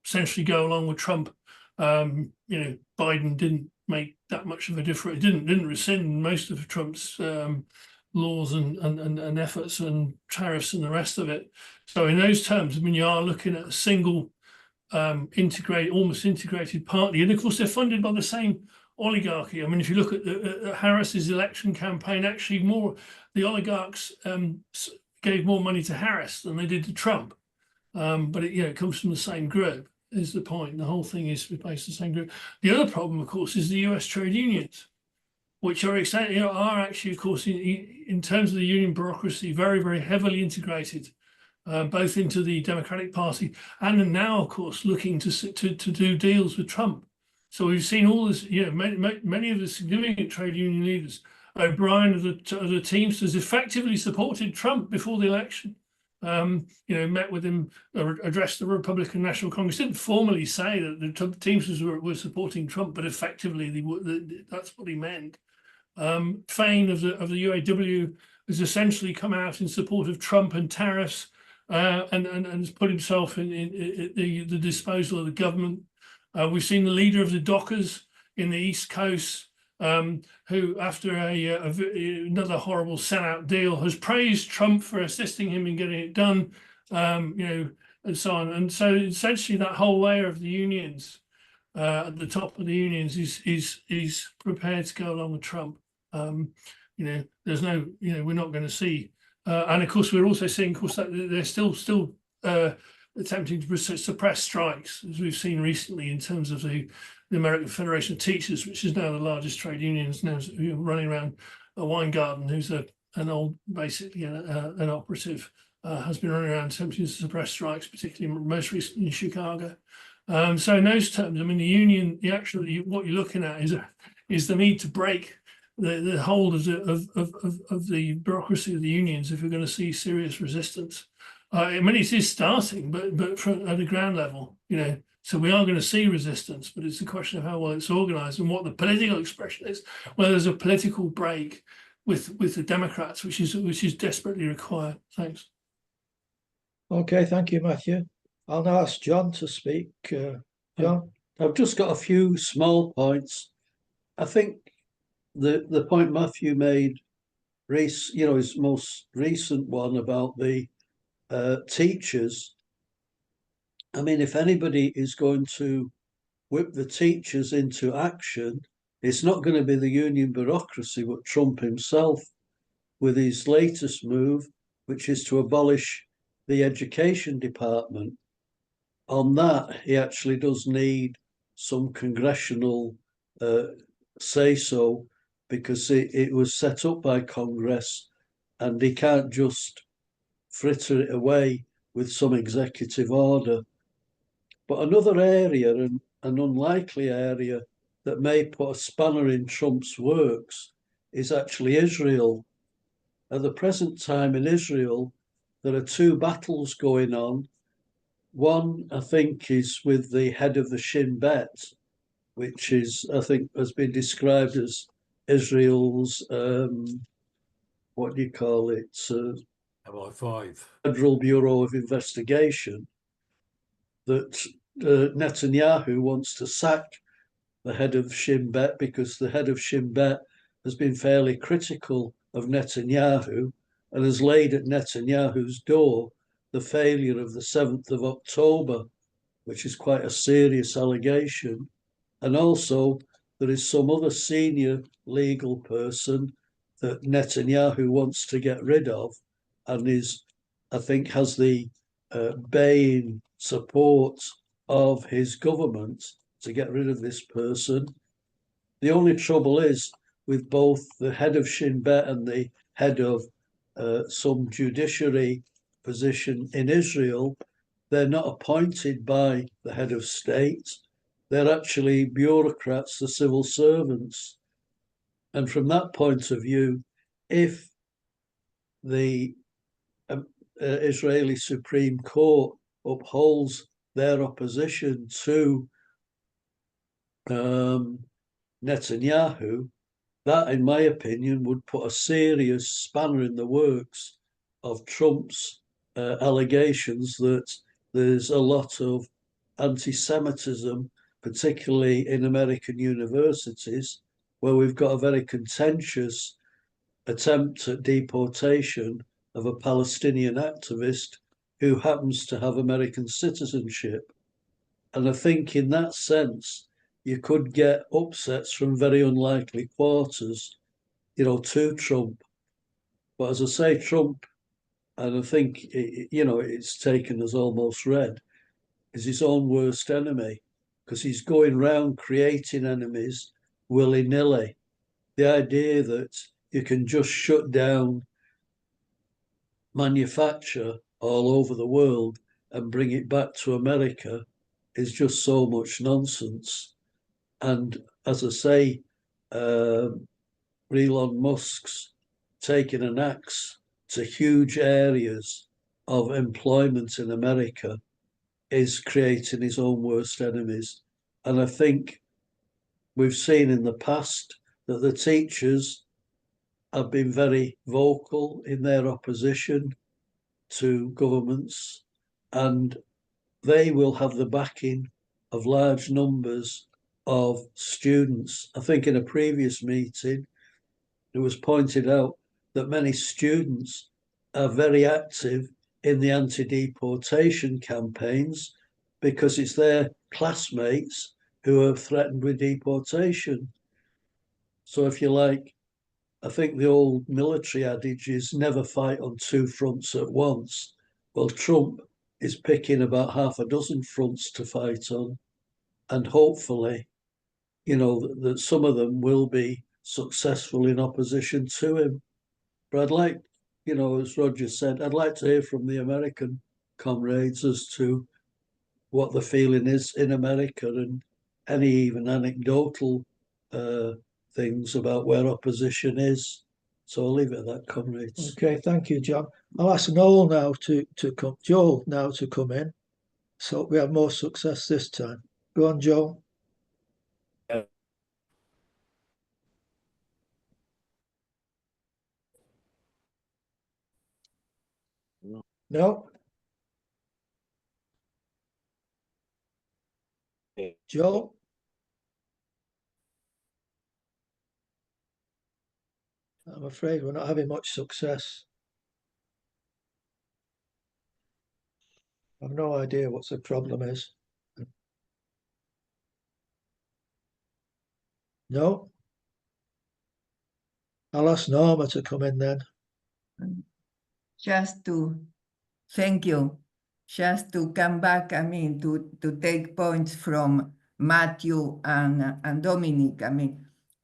essentially go along with Trump. Biden didn't make that much of a difference. Didn't rescind most of Trump's laws and efforts and tariffs and the rest of it. So in those terms, I mean, you are looking at a single almost integrated party, and of course they're funded by the same oligarchy. I mean, if you look at Harris's election campaign, actually the oligarchs gave more money to Harris than they did to Trump. But it comes from the same group, is the point. The whole thing is based on the same group. The other problem, of course, is the US trade unions, which are actually, of course, in terms of the union bureaucracy, very, very heavily integrated, both into the Democratic Party and now, of course, looking to do deals with Trump. So we've seen all this, many of the significant trade union leaders, O'Brien of the Teamsters, effectively supported Trump before the election. Met with him, addressed the Republican National Congress. Didn't formally say that the Teamsters were supporting Trump, but effectively that's what he meant. Fain of the UAW has essentially come out in support of Trump and tariffs, and has put himself in the disposal of the government. We've seen the leader of the dockers in the East Coast, who, after another horrible sellout deal, has praised Trump for assisting him in getting it done, and so on. And so essentially that whole layer of the unions, at the top of the unions, is prepared to go along with Trump. There's no, we're not going to see. And of course, we're also seeing, of course, that they're still attempting to suppress strikes, as we've seen recently in terms of the American Federation of Teachers, which is now the largest trade union, is now running around Weingarten, who's an old, basically an operative, has been running around attempting to suppress strikes, particularly most recently in Chicago. So in those terms, I mean, the union, what you're looking at is the need to break the hold of the bureaucracy of the unions if we're going to see serious resistance. I mean, it is starting, but at a ground level, so we are going to see resistance, but it's a question of how well it's organized and what the political expression is, whether there's a political break with the Democrats, which is desperately required. Thanks. Okay, thank you, Matthew. I'll now ask John to speak. John? I've just got a few small points. I think the point Matthew made, his most recent one about the teachers. I mean, if anybody is going to whip the teachers into action, it's not going to be the union bureaucracy, but Trump himself with his latest move, which is to abolish the education department. On that, he actually does need some congressional say-so, because it was set up by Congress, and he can't just fritter it away with some executive order. But another area, and an unlikely area, that may put a spanner in Trump's works is actually Israel. At the present time in Israel, there are two battles going on. One, I think, is with the head of the Shin Bet, which is, I think, has been described as Israel's, what do you call it? MI5. Federal Bureau of Investigation, that Netanyahu wants to sack the head of Shin Bet because the head of Shin Bet has been fairly critical of Netanyahu and has laid at Netanyahu's door the failure of the 7th of October, which is quite a serious allegation. And also there is some other senior legal person that Netanyahu wants to get rid of, and I think has the baying support of his government to get rid of this person. The only trouble is with both the head of Shin Bet and the head of some judiciary position in Israel, they're not appointed by the head of state. They're actually bureaucrats, the civil servants. And from that point of view, if the Israeli Supreme Court upholds their opposition to Netanyahu, that, in my opinion, would put a serious spanner in the works of Trump's allegations that there's a lot of anti-Semitism, particularly in American universities, where we've got a very contentious attempt at deportation of a Palestinian activist who happens to have American citizenship. And I think in that sense, you could get upsets from very unlikely quarters, to Trump. But as I say, Trump, and I think, it's taken as almost read, is his own worst enemy, because he's going around creating enemies willy-nilly. The idea that you can just shut down manufacture all over the world and bring it back to America is just so much nonsense. And as I say, Elon Musk's taking an axe to huge areas of employment in America is creating his own worst enemies. And I think we've seen in the past that the teachers have been very vocal in their opposition to governments, and they will have the backing of large numbers of students. I think in a previous meeting, it was pointed out that many students are very active in the anti-deportation campaigns because it's their classmates who are threatened with deportation. So if you like, I think the old military adage is never fight on two fronts at once. Well, Trump is picking about half a dozen fronts to fight on, and hopefully, that some of them will be successful in opposition to him. But I'd like, as Roger said, I'd like to hear from the American comrades as to what the feeling is in America and any even anecdotal things about where opposition is. So I'll leave it at that, comrades. Okay, thank you, John. I'll ask Joel now to come in, so we have more success this time. Go on, Joel. No. Joel? I'm afraid we're not having much success. I've no idea what the problem is. No? I'll ask Norma to come in then. Thank you. Just to come back, to take points from Matthew and Dominic.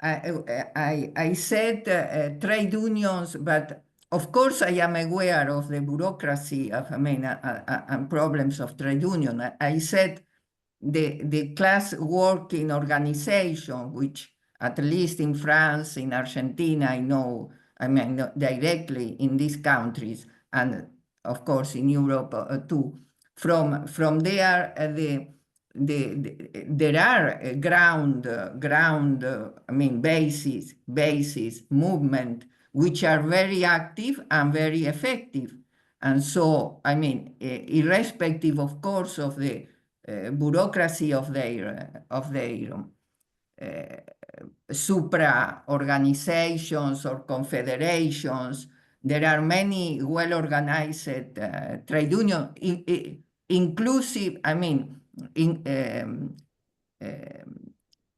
I said trade unions, but of course I am aware of the bureaucracy of, and problems of trade union. I said the class working organization, which at least in France, in Argentina, I know, directly in these countries, and of course in Europe too. From there, there are ground bases movement which are very active and very effective. And so, irrespective, of course, of the bureaucracy of their supra organizations or confederations, there are many well-organized trade unions, inclusive,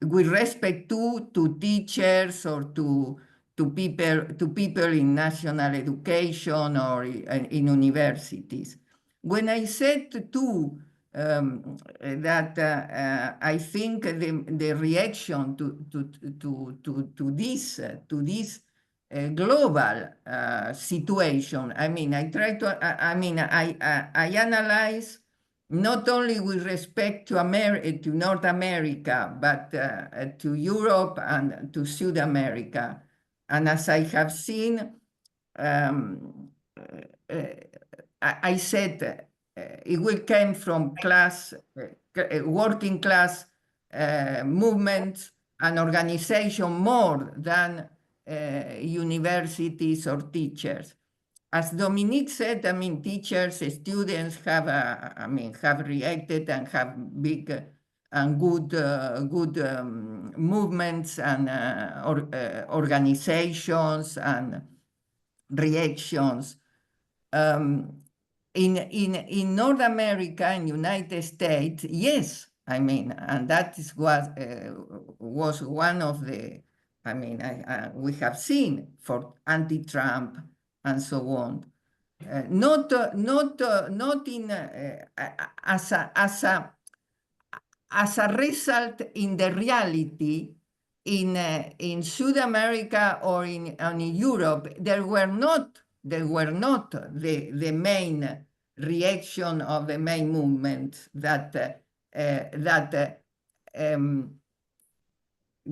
with respect to teachers or to people in national education or in universities. when I said too that I think the reaction to this global situation, I mean, I try to, I analyze not only with respect to North America, but to Europe and to South America. And as I have seen, I said it will come from working class movements and organization more than universities or teachers. As Dominique said, I mean, teachers, students have, have reacted and have big and good movements and organizations and reactions. In North America and United States, yes, I mean, and that is what was one of the, I mean, we have seen for anti-Trump and so on. Not in as a result in the reality in South America or in Europe, there were not the main reaction of the main movement that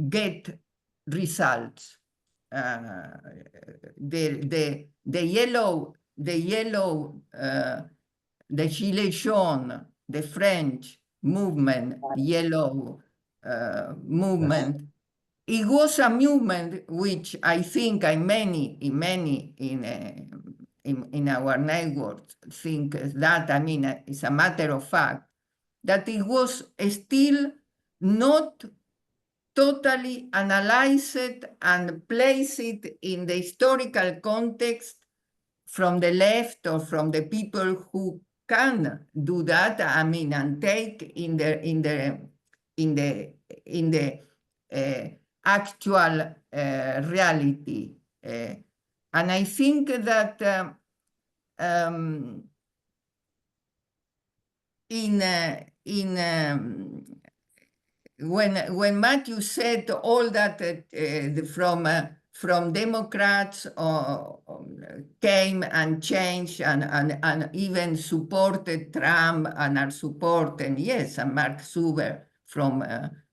get results. The Gilets jaunes, the French movement, yellow movement. It was a movement which I think many in our network think that, I mean, it's a matter of fact, that it was still not totally analyzed and placed in the historical context from the left or from the people who can do that, I mean, and take in the actual reality. And I think that when Matthew said all that from Democrats came and changed and even supported Trump and are supporting, yes, and Mark Zuber from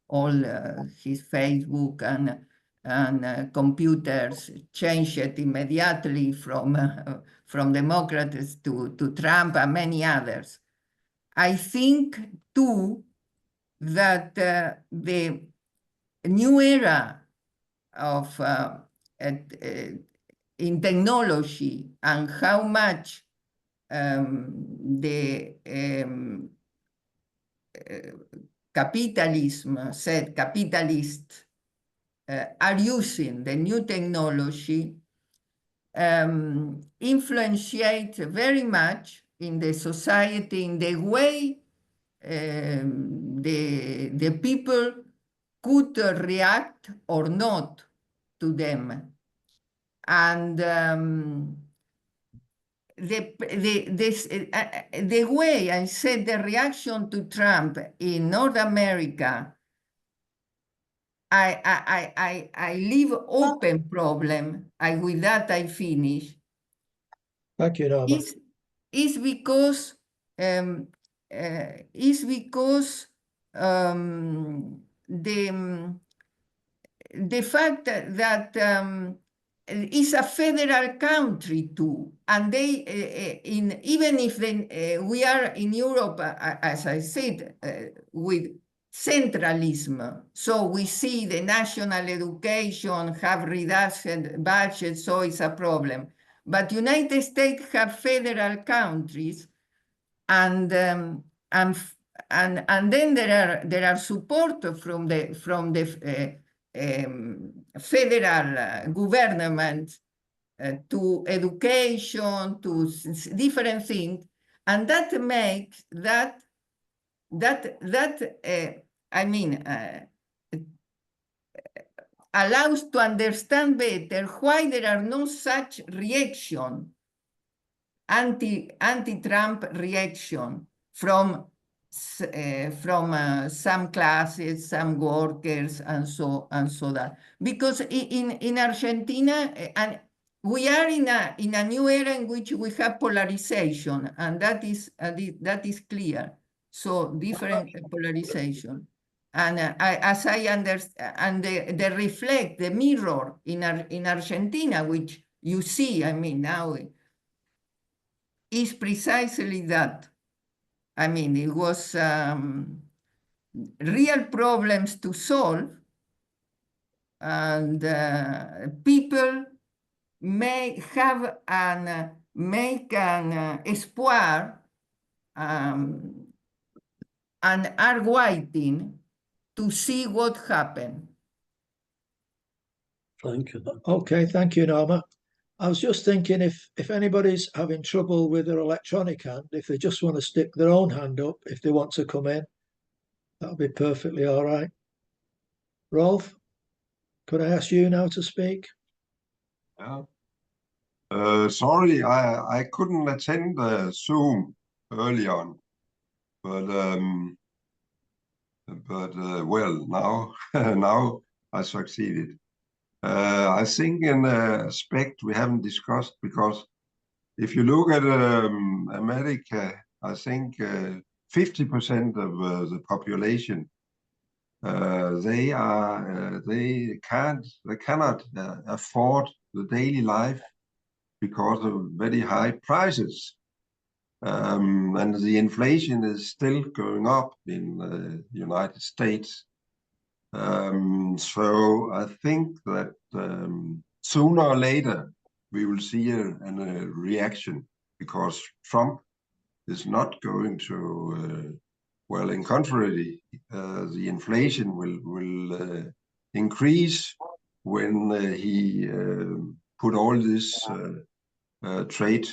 all his Facebook and computers changed it immediately from Democrats to Trump and many others. I think too that the new era of in technology and how much the capitalists are using the new technology influenciate very much in the society, in the way the people could react or not to them. And the way I said the reaction to Trump in North America, I leave open problem, with that I finish. Thank you, Norma. Is because the fact that it's a federal country too, and they even if we are in Europe, as I said, with centralism, so we see the national education have reduced budget, so it's a problem. But United States have federal countries, and then there are support from the federal government to education, to different things, and that makes allows to understand better why there are no such reaction anti-Trump reaction from some classes, some workers, and so that. Because in Argentina, and we are in a new era in which we have polarization, and that is clear. So different polarization. And as I understand, and they reflect the mirror in Argentina, which you see, I mean, now is precisely that. I mean, it was real problems to solve, and people may have make an espoir and are waiting to see what happened. Thank you. Okay, thank you, Norma. I was just thinking if anybody's having trouble with their electronic hand, if they just want to stick their own hand up, if they want to come in, that'll be perfectly all right. Rolf, could I ask you now to speak? Yeah. Sorry, I couldn't attend the Zoom early on, but well, now now I succeeded. I think an aspect we haven't discussed, because if you look at America, I think 50% of the population they cannot afford the daily life because of very high prices. And the inflation is still going up in the United States. So I think that sooner or later we will see a reaction, because Trump is not going to, well, in contrary, the inflation will increase when he put all this trade,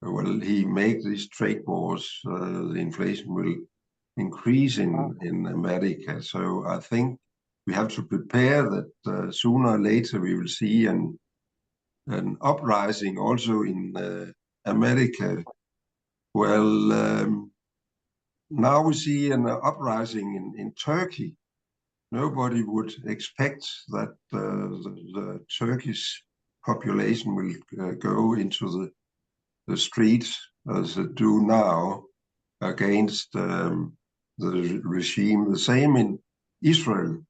well, he make these trade wars, the inflation will increase in America. So I think we have to prepare that sooner or later we will see an uprising also in America. Well, now we see an uprising in Turkey. Nobody would expect that the Turkish population will go into the streets as they do now against the regime. The same in Israel.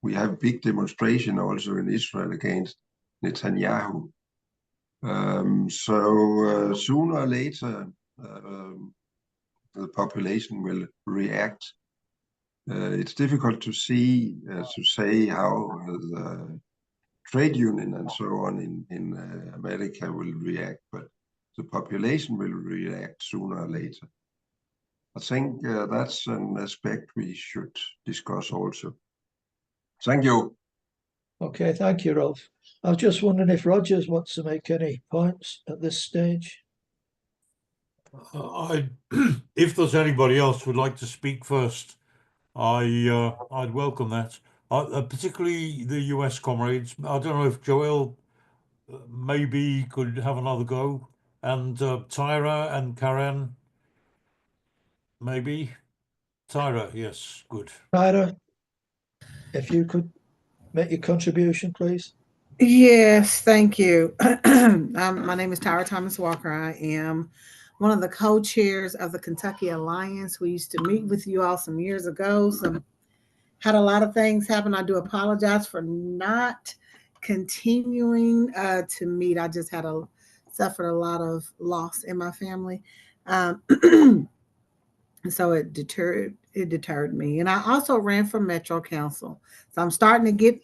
We have big demonstration also in Israel against Netanyahu. So sooner or later, the population will react. It's difficult to see, to say how the trade union and so on in America will react, but the population will react sooner or later. I think that's an aspect we should discuss also. Thank you. Okay, thank you, Rolf. I was just wondering if Rogers wants to make any points at this stage. If there's anybody else who would like to speak first, I'd welcome that. Particularly the US comrades. I don't know if Joel maybe could have another go, and Tyra and Karen, maybe. Tyra, yes, good. Tyra, if you could make your contribution, please. Yes, thank you. My name is Tyra Thomas Walker. I am one of the co-chairs of the Kentucky Alliance. We used to meet with you all some years ago. Had a lot of things happen. I do apologize for not continuing to meet. I just suffered a lot of loss in my family. So it deterred me. And I also ran for Metro Council. So I'm starting to get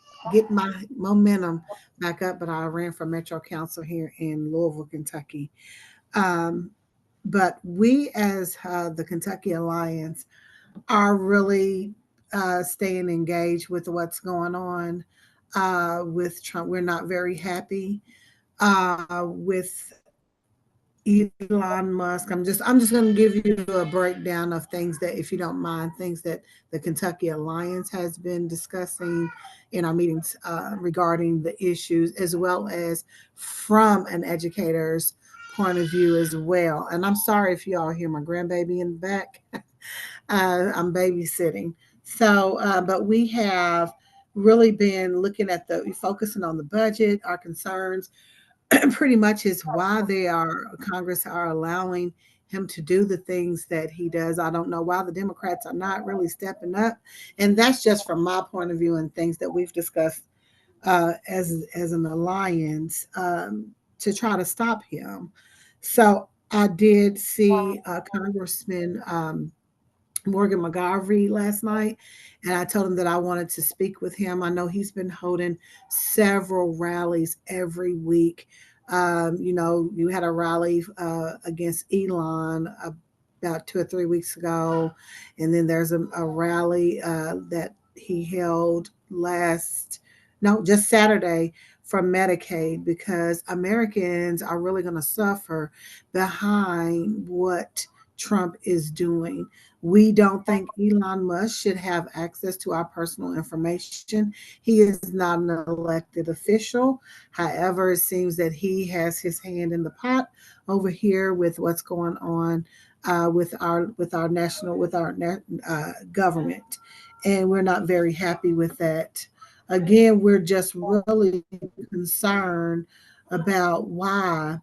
my momentum back up, but I ran for Metro Council here in Louisville, Kentucky. But we as the Kentucky Alliance are really staying engaged with what's going on with Trump. We're not very happy with Elon Musk. I'm just going to give you a breakdown of things that, if you don't mind, things that the Kentucky Alliance has been discussing in our meetings regarding the issues, as well as from an educator's point of view as well. And I'm sorry if you all hear my grandbaby in the back. I'm babysitting. So, but we have really been looking at focusing on the budget, our concerns, pretty much is why Congress are allowing him to do the things that he does. I don't know why the Democrats are not really stepping up. And that's just from my point of view and things that we've discussed as an alliance to try to stop him. So I did see Congressman Morgan McGarvey last night, and I told him that I wanted to speak with him. I know he's been holding several rallies every week. You had a rally against Elon about 2 or 3 weeks ago, and then there's a rally that he held just Saturday for Medicaid, because Americans are really going to suffer behind what Trump is doing. We don't think Elon Musk should have access to our personal information. He is not an elected official. However, it seems that he has his hand in the pot over here with what's going on with our government, and we're not very happy with that. Again, we're just really concerned about why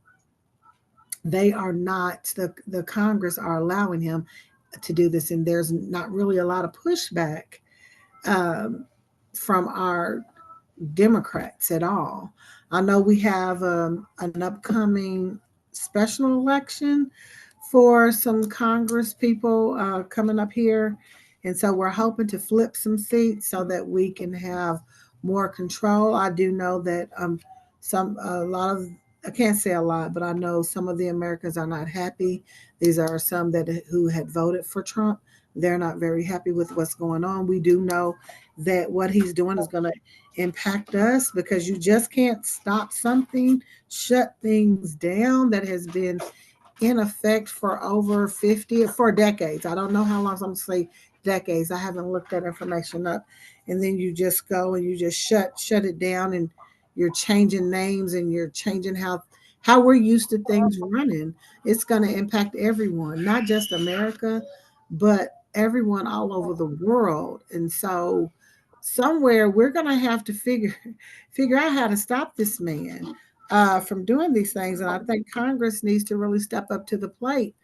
they are not, the Congress are allowing him to do this, and there's not really a lot of pushback from our Democrats at all. I know we have an upcoming special election for some Congress people coming up here, and so we're hoping to flip some seats so that we can have more control. I do know that I can't say a lot, but I know some of the Americans are not happy. These are some who had voted for Trump. They're not very happy with what's going on. We do know that what he's doing is going to impact us, because you just can't stop something, shut things down that has been in effect for for decades. I don't know how long, so I'm going to say decades. I haven't looked that information up. And then you just go and you just shut it down, and you're changing names, and you're changing how we're used to things running. It's going to impact everyone, not just America, but everyone all over the world. And so somewhere we're going to have to figure out how to stop this man from doing these things. And I think Congress needs to really step up to the plate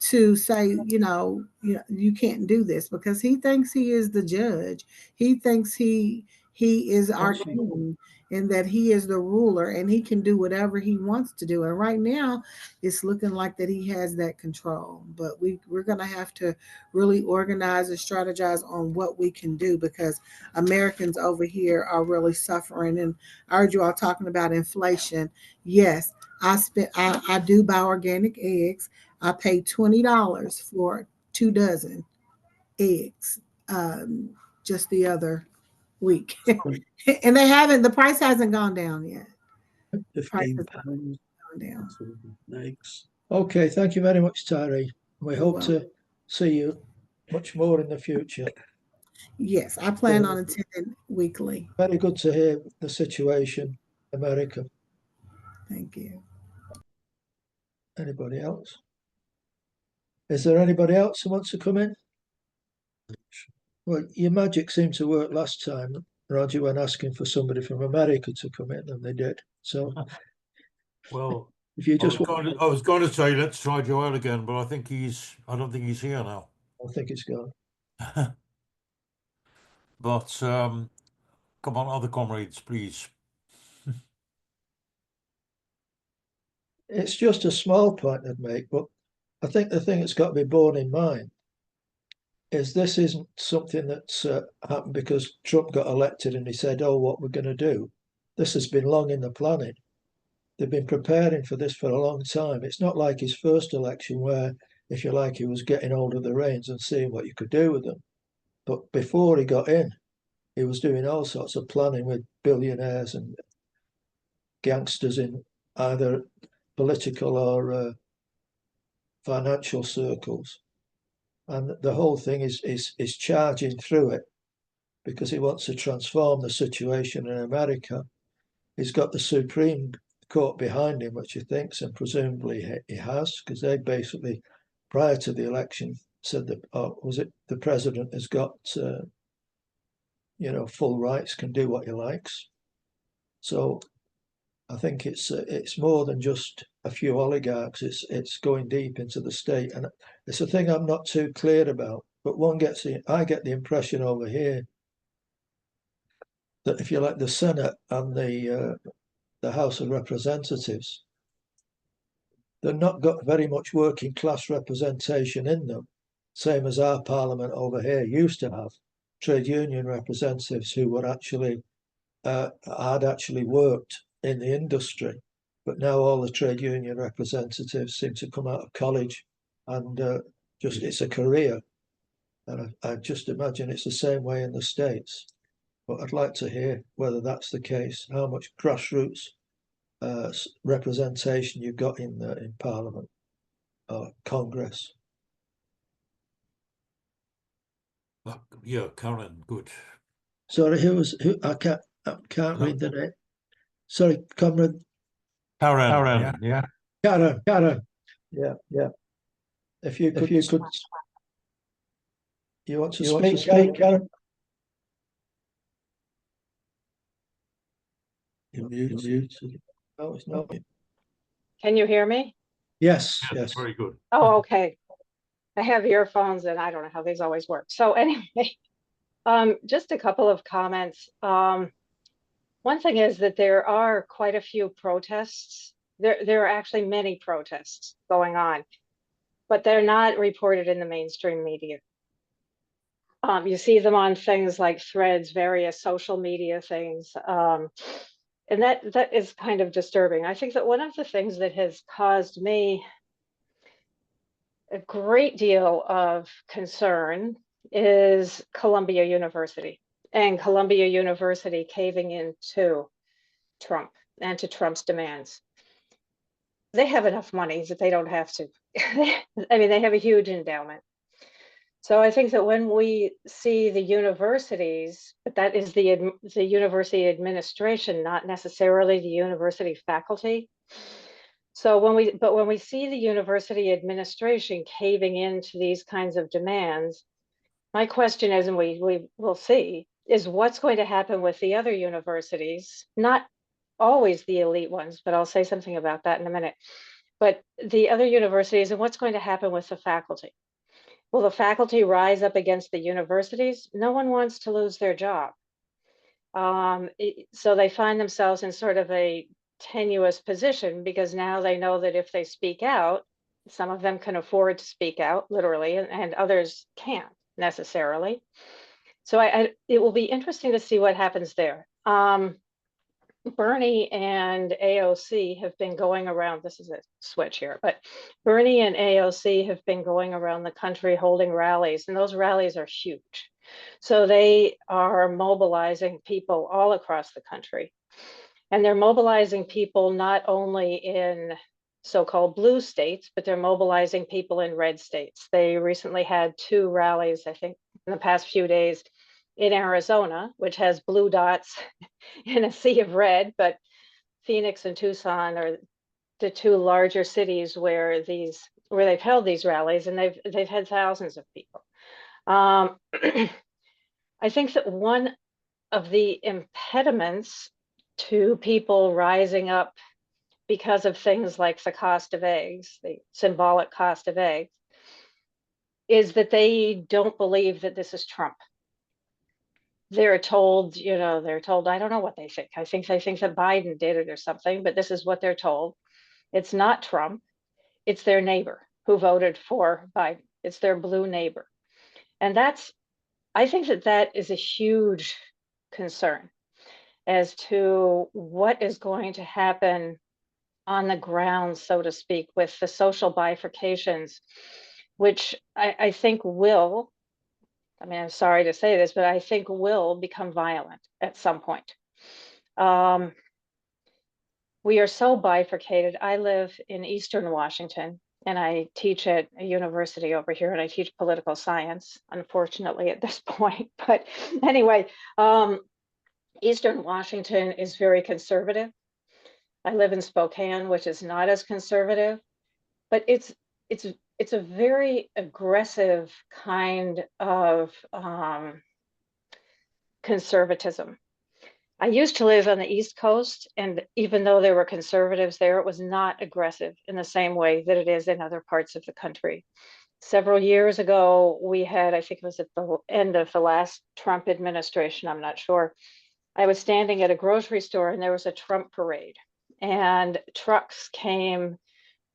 to say, you can't do this, because he thinks he is the judge. He thinks he is our king, and that he is the ruler, and he can do whatever he wants to do. And right now it's looking like that he has that control. But we're going to have to really organize and strategize on what we can do, because Americans over here are really suffering. And I heard you all talking about inflation. Yes, I do buy organic eggs. I paid $20 for 2 dozen eggs just the other week. And the price hasn't gone down yet. £15 gone down. eggs. Okay, thank you very much, Tyree. We You're hope welcome. to see you much more in the future. Yes, I plan on attending weekly. Very good to hear the situation in America. Thank you. Anybody else? Is there anybody else who wants to come in? Well, your magic seemed to work last time, Roger, when asking for somebody from America to come in, and they did. So, well, if you just I was going to say let's try Joel again, but I don't think he's here now. I think it's gone. But come on, other comrades, please. It's just a small point I'd make, but I think the thing that's got to be borne in mind is this isn't something that's happened because Trump got elected and he said, oh, what we're going to do. This has been long in the planning. They've been preparing for this for a long time. It's not like his first election where, if you like, he was getting hold of the reins and seeing what you could do with them. But before he got in, he was doing all sorts of planning with billionaires and gangsters in either political or financial circles. And the whole thing is charging through it because he wants to transform the situation in America. He's got the supreme court behind him, which he thinks, and presumably he has, because they basically, prior to the election, said that, was it the president has got, full rights, can do what he likes. So I think it's more than just a few oligarchs. It's going deep into the state, and it's a thing I'm not too clear about. But I get the impression over here that if you like the Senate and the House of Representatives, they've not got very much working class representation in them, same as our Parliament over here used to have trade union representatives who were actually had actually worked in the industry, but now all the trade union representatives seem to come out of college and just it's a career, and I just imagine it's the same way in the States. But I'd like to hear whether that's the case, how much grassroots representation you've got in Parliament or Congress. Yeah, Karen, good. Sorry, who? I can't read the name. Sorry, comrade. Karen, yeah. Karen. Yeah. If you could, you want to speak, Karen? You're muted. No, it's not. Can you hear me? Yes. Very good. Oh, okay. I have earphones and I don't know how these always work. So anyway, just a couple of comments. One thing is that there are quite a few protests. There are actually many protests going on, but they're not reported in the mainstream media. You see them on things like Threads, various social media things. And that is kind of disturbing. I think that one of the things that has caused me a great deal of concern is Columbia University and Columbia University caving into Trump and to Trump's demands. They have enough money that they don't have to. I mean, they have a huge endowment. So I think that when we see the universities, but that is the university administration, not necessarily the university faculty. So when we see the university administration caving into these kinds of demands, my question is, and we will see, is what's going to happen with the other universities, not always the elite ones, but I'll say something about that in a minute, but the other universities, and what's going to happen with the faculty? Will the faculty rise up against the universities? No one wants to lose their job. So they find themselves in sort of a tenuous position because now they know that if they speak out, some of them can afford to speak out literally, and others can't necessarily. So it will be interesting to see what happens there. Bernie and AOC have been going around, this is a switch here, but Bernie and AOC have been going around the country holding rallies, and those rallies are huge. So they are mobilizing people all across the country. And they're mobilizing people not only in so-called blue states, but they're mobilizing people in red states. They recently had 2 rallies, I think, in the past few days in Arizona, which has blue dots in a sea of red, but Phoenix and Tucson are the 2 larger cities where they've held these rallies, and they've had thousands of people. I think that one of the impediments to people rising up because of things like the cost of eggs, the symbolic cost of eggs, is that they don't believe that this is Trump. They're told, I don't know what they think. I think they think that Biden did it or something, but this is what they're told. It's not Trump. It's their neighbor who voted for Biden. It's their blue neighbor. And I think that is a huge concern as to what is going to happen on the ground, so to speak, with the social bifurcations, which I think will, I'm sorry to say this, but I think will become violent at some point. We are so bifurcated. I live in Eastern Washington, and I teach at a university over here, and I teach political science, unfortunately, at this point. But anyway, Eastern Washington is very conservative. I live in Spokane, which is not as conservative, but it's a very aggressive kind of conservatism. I used to live on the East Coast, and even though there were conservatives there, it was not aggressive in the same way that it is in other parts of the country. Several years ago, we had, I think it was at the end of the last Trump administration, I'm not sure, I was standing at a grocery store and there was a Trump parade, and trucks came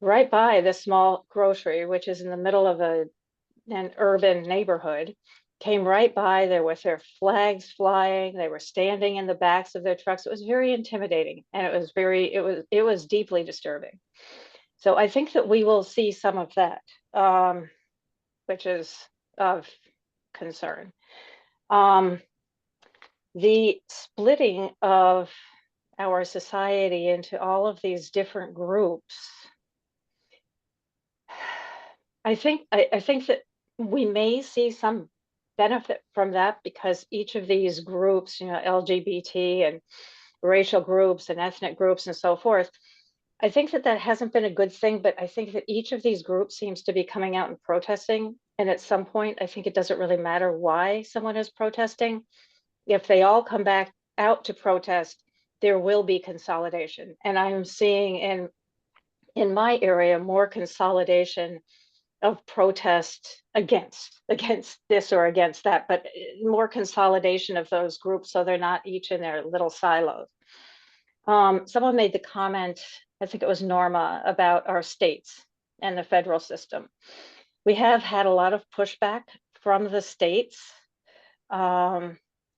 right by this small grocery, which is in the middle of an urban neighborhood, came right by there with their flags flying. They were standing in the backs of their trucks. It was very intimidating, and it was deeply disturbing. So I think that we will see some of that, which is of concern. The splitting of our society into all of these different groups, I think that we may see some benefit from that, because each of these groups, LGBT and racial groups and ethnic groups and so forth, I think that hasn't been a good thing, but I think that each of these groups seems to be coming out and protesting. And at some point, I think it doesn't really matter why someone is protesting. If they all come back out to protest, there will be consolidation. And I'm seeing in my area more consolidation of protest against this or against that, but more consolidation of those groups so they're not each in their little silos. Someone made the comment, I think it was Norma, about our states and the federal system. We have had a lot of pushback from the states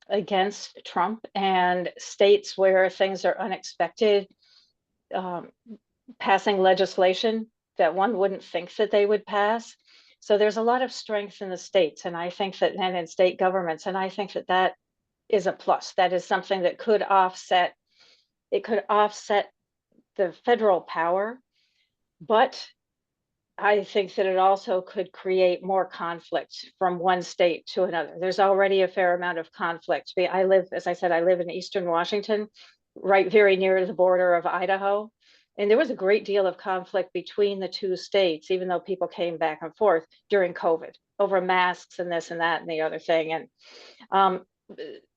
against Trump, and states where things are unexpected, passing legislation that one wouldn't think that they would pass. So there's a lot of strength in the states, and I think that, and in state governments, and I think that is a plus. That is something that could offset, it could offset the federal power, but I think that it also could create more conflict from one state to another. There's already a fair amount of conflict. I live, as I said, I live in Eastern Washington, right very near the border of Idaho. And there was a great deal of conflict between the two states, even though people came back and forth during COVID over masks and this and that and the other thing. And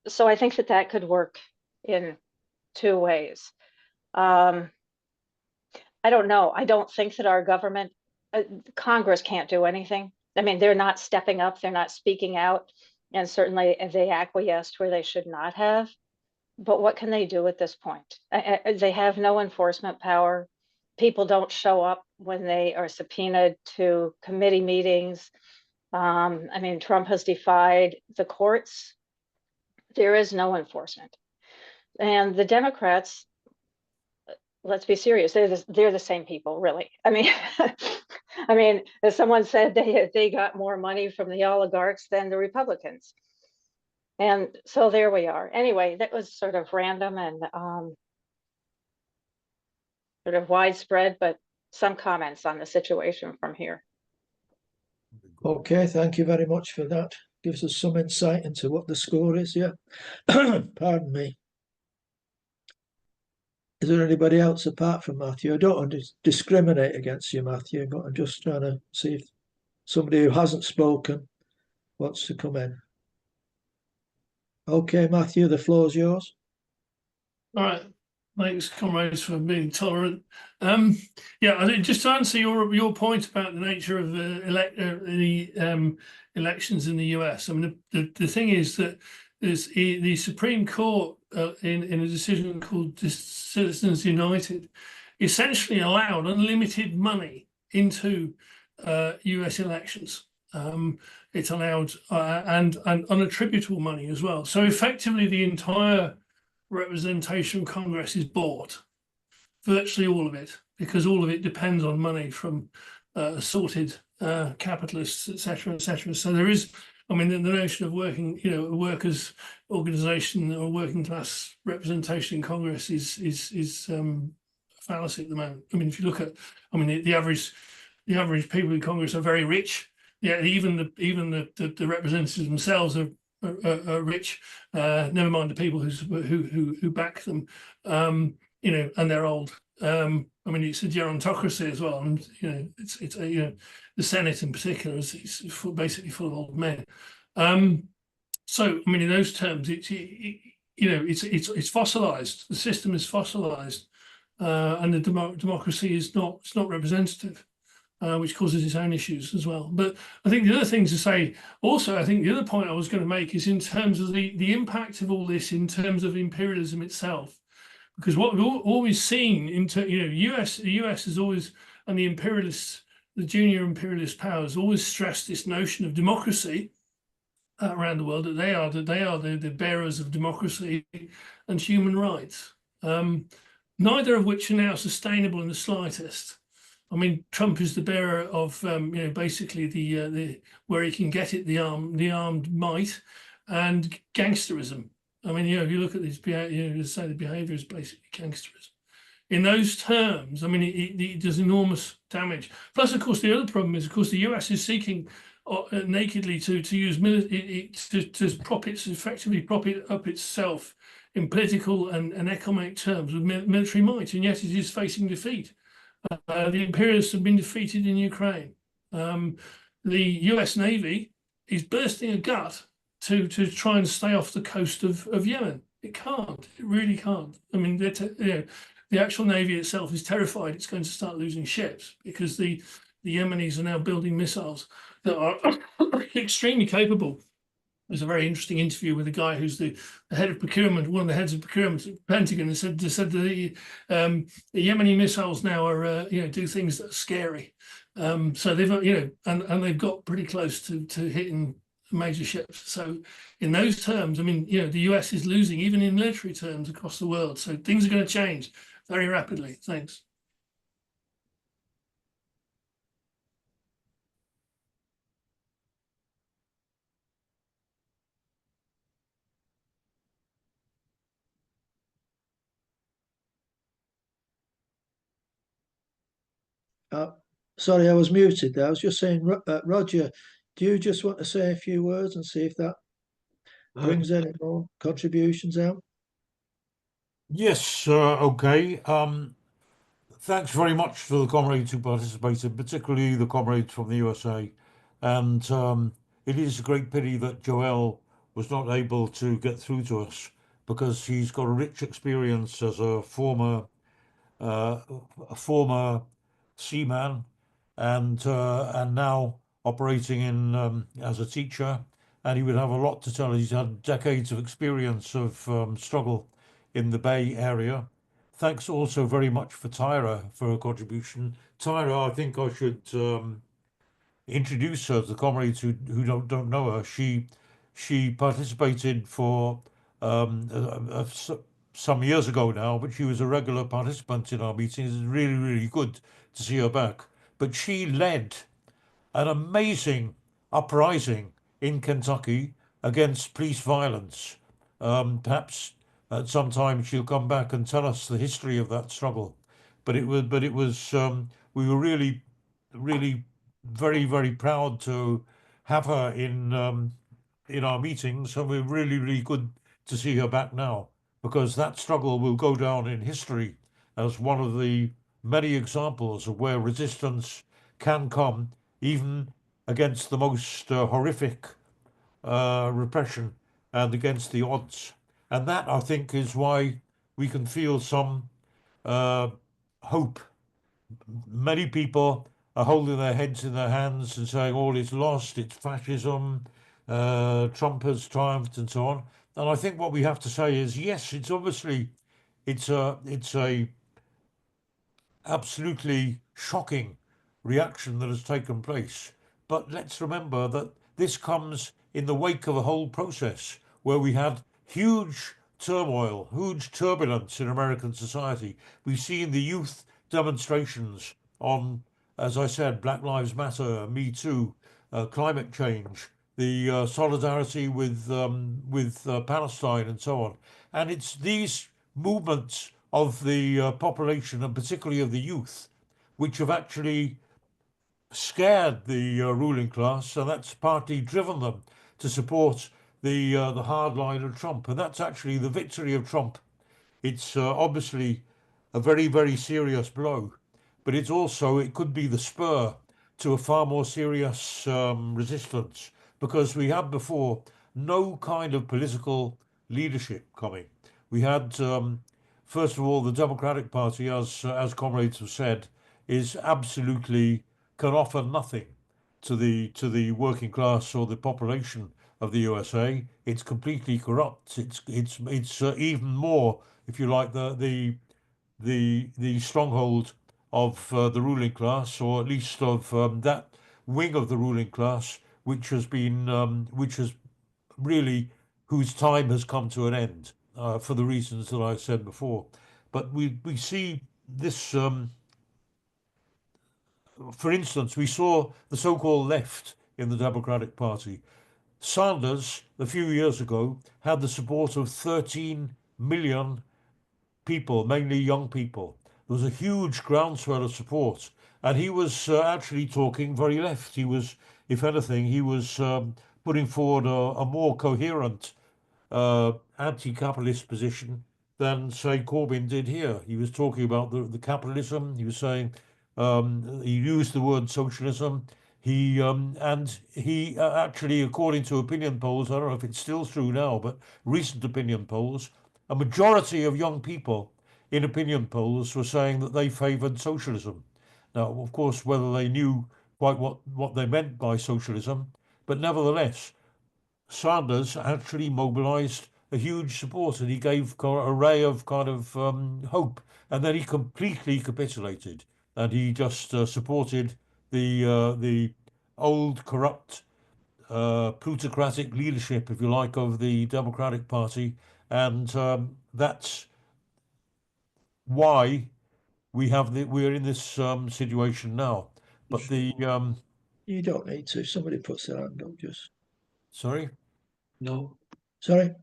so I think that could work in two ways. I don't know. I don't think that our government, Congress can't do anything. I mean, they're not stepping up, they're not speaking out, and certainly they acquiesced where they should not have. But what can they do at this point? They have no enforcement power. People don't show up when they are subpoenaed to committee meetings. I mean, Trump has defied the courts. There is no enforcement. And the Democrats, let's be serious, they're the same people, really. I mean, as someone said, they got more money from the oligarchs than the Republicans. And so there we are. Anyway, that was sort of random and sort of widespread, but some comments on the situation from here. Okay, thank you very much for that. Gives us some insight into what the score is, yeah. Pardon me. Is there anybody else apart from Matthew? I don't want to discriminate against you, Matthew, but I'm just trying to see if somebody who hasn't spoken wants to come in. Okay, Matthew, the floor is yours. All right. Thanks, comrades, for being tolerant. Yeah, I think just to answer your point about the nature of the elections in the US. I mean, the thing is that there's the Supreme Court in a decision called Citizens United essentially allowed unlimited money into US elections. It's allowed and unattributable money as well. So effectively, the entire representation Congress is bought, virtually all of it, because all of it depends on money from assorted capitalists, etc., etc. So there is, I mean, the notion of working, a workers' organization or working class representation in Congress is a fallacy at the moment. I mean, if you look at, I mean, the average people in Congress are very rich. Yeah, even the representatives themselves are rich. Never mind the people who back them. And they're old. I mean, it's a gerontocracy as well, and it's the Senate in particular is basically full of old men. So I mean, in those terms, it's fossilized. The system is fossilized, and the democracy is not representative. Which causes its own issues as well. But I think the other thing to say also, I think the other point I was going to make is in terms of the impact of all this in terms of imperialism itself. Because what we've always seen the US has always, and the imperialists, the junior imperialist powers always stressed this notion of democracy around the world, that they are the bearers of democracy and human rights. Neither of which are now sustainable in the slightest. I mean, Trump is the bearer of basically the where he can get it, the armed might and gangsterism. I mean, if you look at this behavior, say the behavior is basically gangsterism. In those terms, I mean, it does enormous damage. Plus, of course, the other problem is, of course, the US is seeking nakedly to use to effectively prop it up itself in political and economic terms with military might, and yet it is facing defeat. The imperialists have been defeated in Ukraine. The US Navy is bursting a gut to try and stay off the coast of Yemen. It can't. It really can't. I mean, the actual Navy itself is terrified it's going to start losing ships because the Yemenis are now building missiles that are extremely capable. There's a very interesting interview with a guy who's the head of procurement, one of the heads of procurement at the Pentagon, and said that the Yemeni missiles now are do things that are scary. So they've and they've got pretty close to hitting major ships. So in those terms, I mean, the US is losing even in military terms across the world. So things are going to change very rapidly. Thanks. Sorry, I was muted there. I was just saying, Roger, do you just want to say a few words and see if that brings any more contributions out? Yes, okay. Thanks very much for the comrades who participated, particularly the comrades from the USA. And it is a great pity that Joel was not able to get through to us because he's got a rich experience as a former seaman and now operating in as a teacher, and he would have a lot to tell. He's had decades of experience of struggle in the Bay Area. Thanks also very much for Tyra for her contribution. Tyra, I think I should introduce her to the comrades who don't know her. She participated for some years ago now, but she was a regular participant in our meetings. It's really, really good to see her back. But she led an amazing uprising in Kentucky against police violence. Perhaps at some time she'll come back and tell us the history of that struggle. But it was we were really, really very, very proud to have her in our meetings, and we're really, really good to see her back now because that struggle will go down in history as one of the many examples of where resistance can come even against the most horrific repression and against the odds. And that, I think, is why we can feel some hope. Many people are holding their heads in their hands and saying all is lost, it's fascism, Trump has triumphed, and so on. And I think what we have to say is, yes, it's obviously it's a absolutely shocking reaction that has taken place. But let's remember that this comes in the wake of a whole process where we had huge turmoil, huge turbulence in American society. We've seen the youth demonstrations on, as I said, Black Lives Matter, Me Too, climate change, the solidarity with Palestine, and so on. And it's these movements of the population, and particularly of the youth, which have actually scared the ruling class, and that's partly driven them to support the hard line of Trump. And that's actually the victory of Trump. It's obviously a very, very serious blow, but it's also, it could be the spur to a far more serious resistance, because we had before no kind of political leadership coming. We had, first of all, the Democratic Party, as comrades have said, is absolutely, can offer nothing to the working class or the population of the USA. It's completely corrupt. It's even more, if you like, the stronghold of the ruling class, or at least of that wing of the ruling class, which has been which has really, whose time has come to an end for the reasons that I said before. But we see this. For instance, we saw the so-called left in the Democratic Party. Sanders, a few years ago, had the support of 13 million people, mainly young people. There was a huge groundswell of support, and he was actually talking very left. He was, if anything, he was putting forward a more coherent anti-capitalist position than, say, Corbyn did here. He was talking about the capitalism. He was saying, he used the word socialism. He actually, according to opinion polls, I don't know if it's still true now, but recent opinion polls, a majority of young people in opinion polls were saying that they favoured socialism. Now, of course, whether they knew quite what they meant by socialism, but nevertheless, Sanders actually mobilised a huge support, and he gave a ray of kind of hope, and then he completely capitulated, and he just supported the old corrupt plutocratic leadership, if you like, of the Democratic Party, and that's why we're in this situation now. But you don't need to. Somebody puts their hand up. Just sorry. No. Sorry.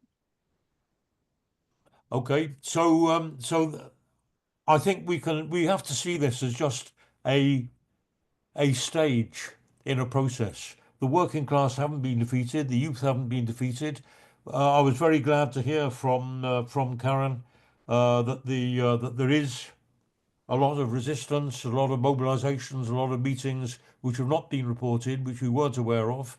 Okay, so I think we have to see this as just a stage in a process. The working class haven't been defeated. The youth haven't been defeated. I was very glad to hear from Karen that that there is a lot of resistance, a lot of mobilisations, a lot of meetings which have not been reported, which we weren't aware of.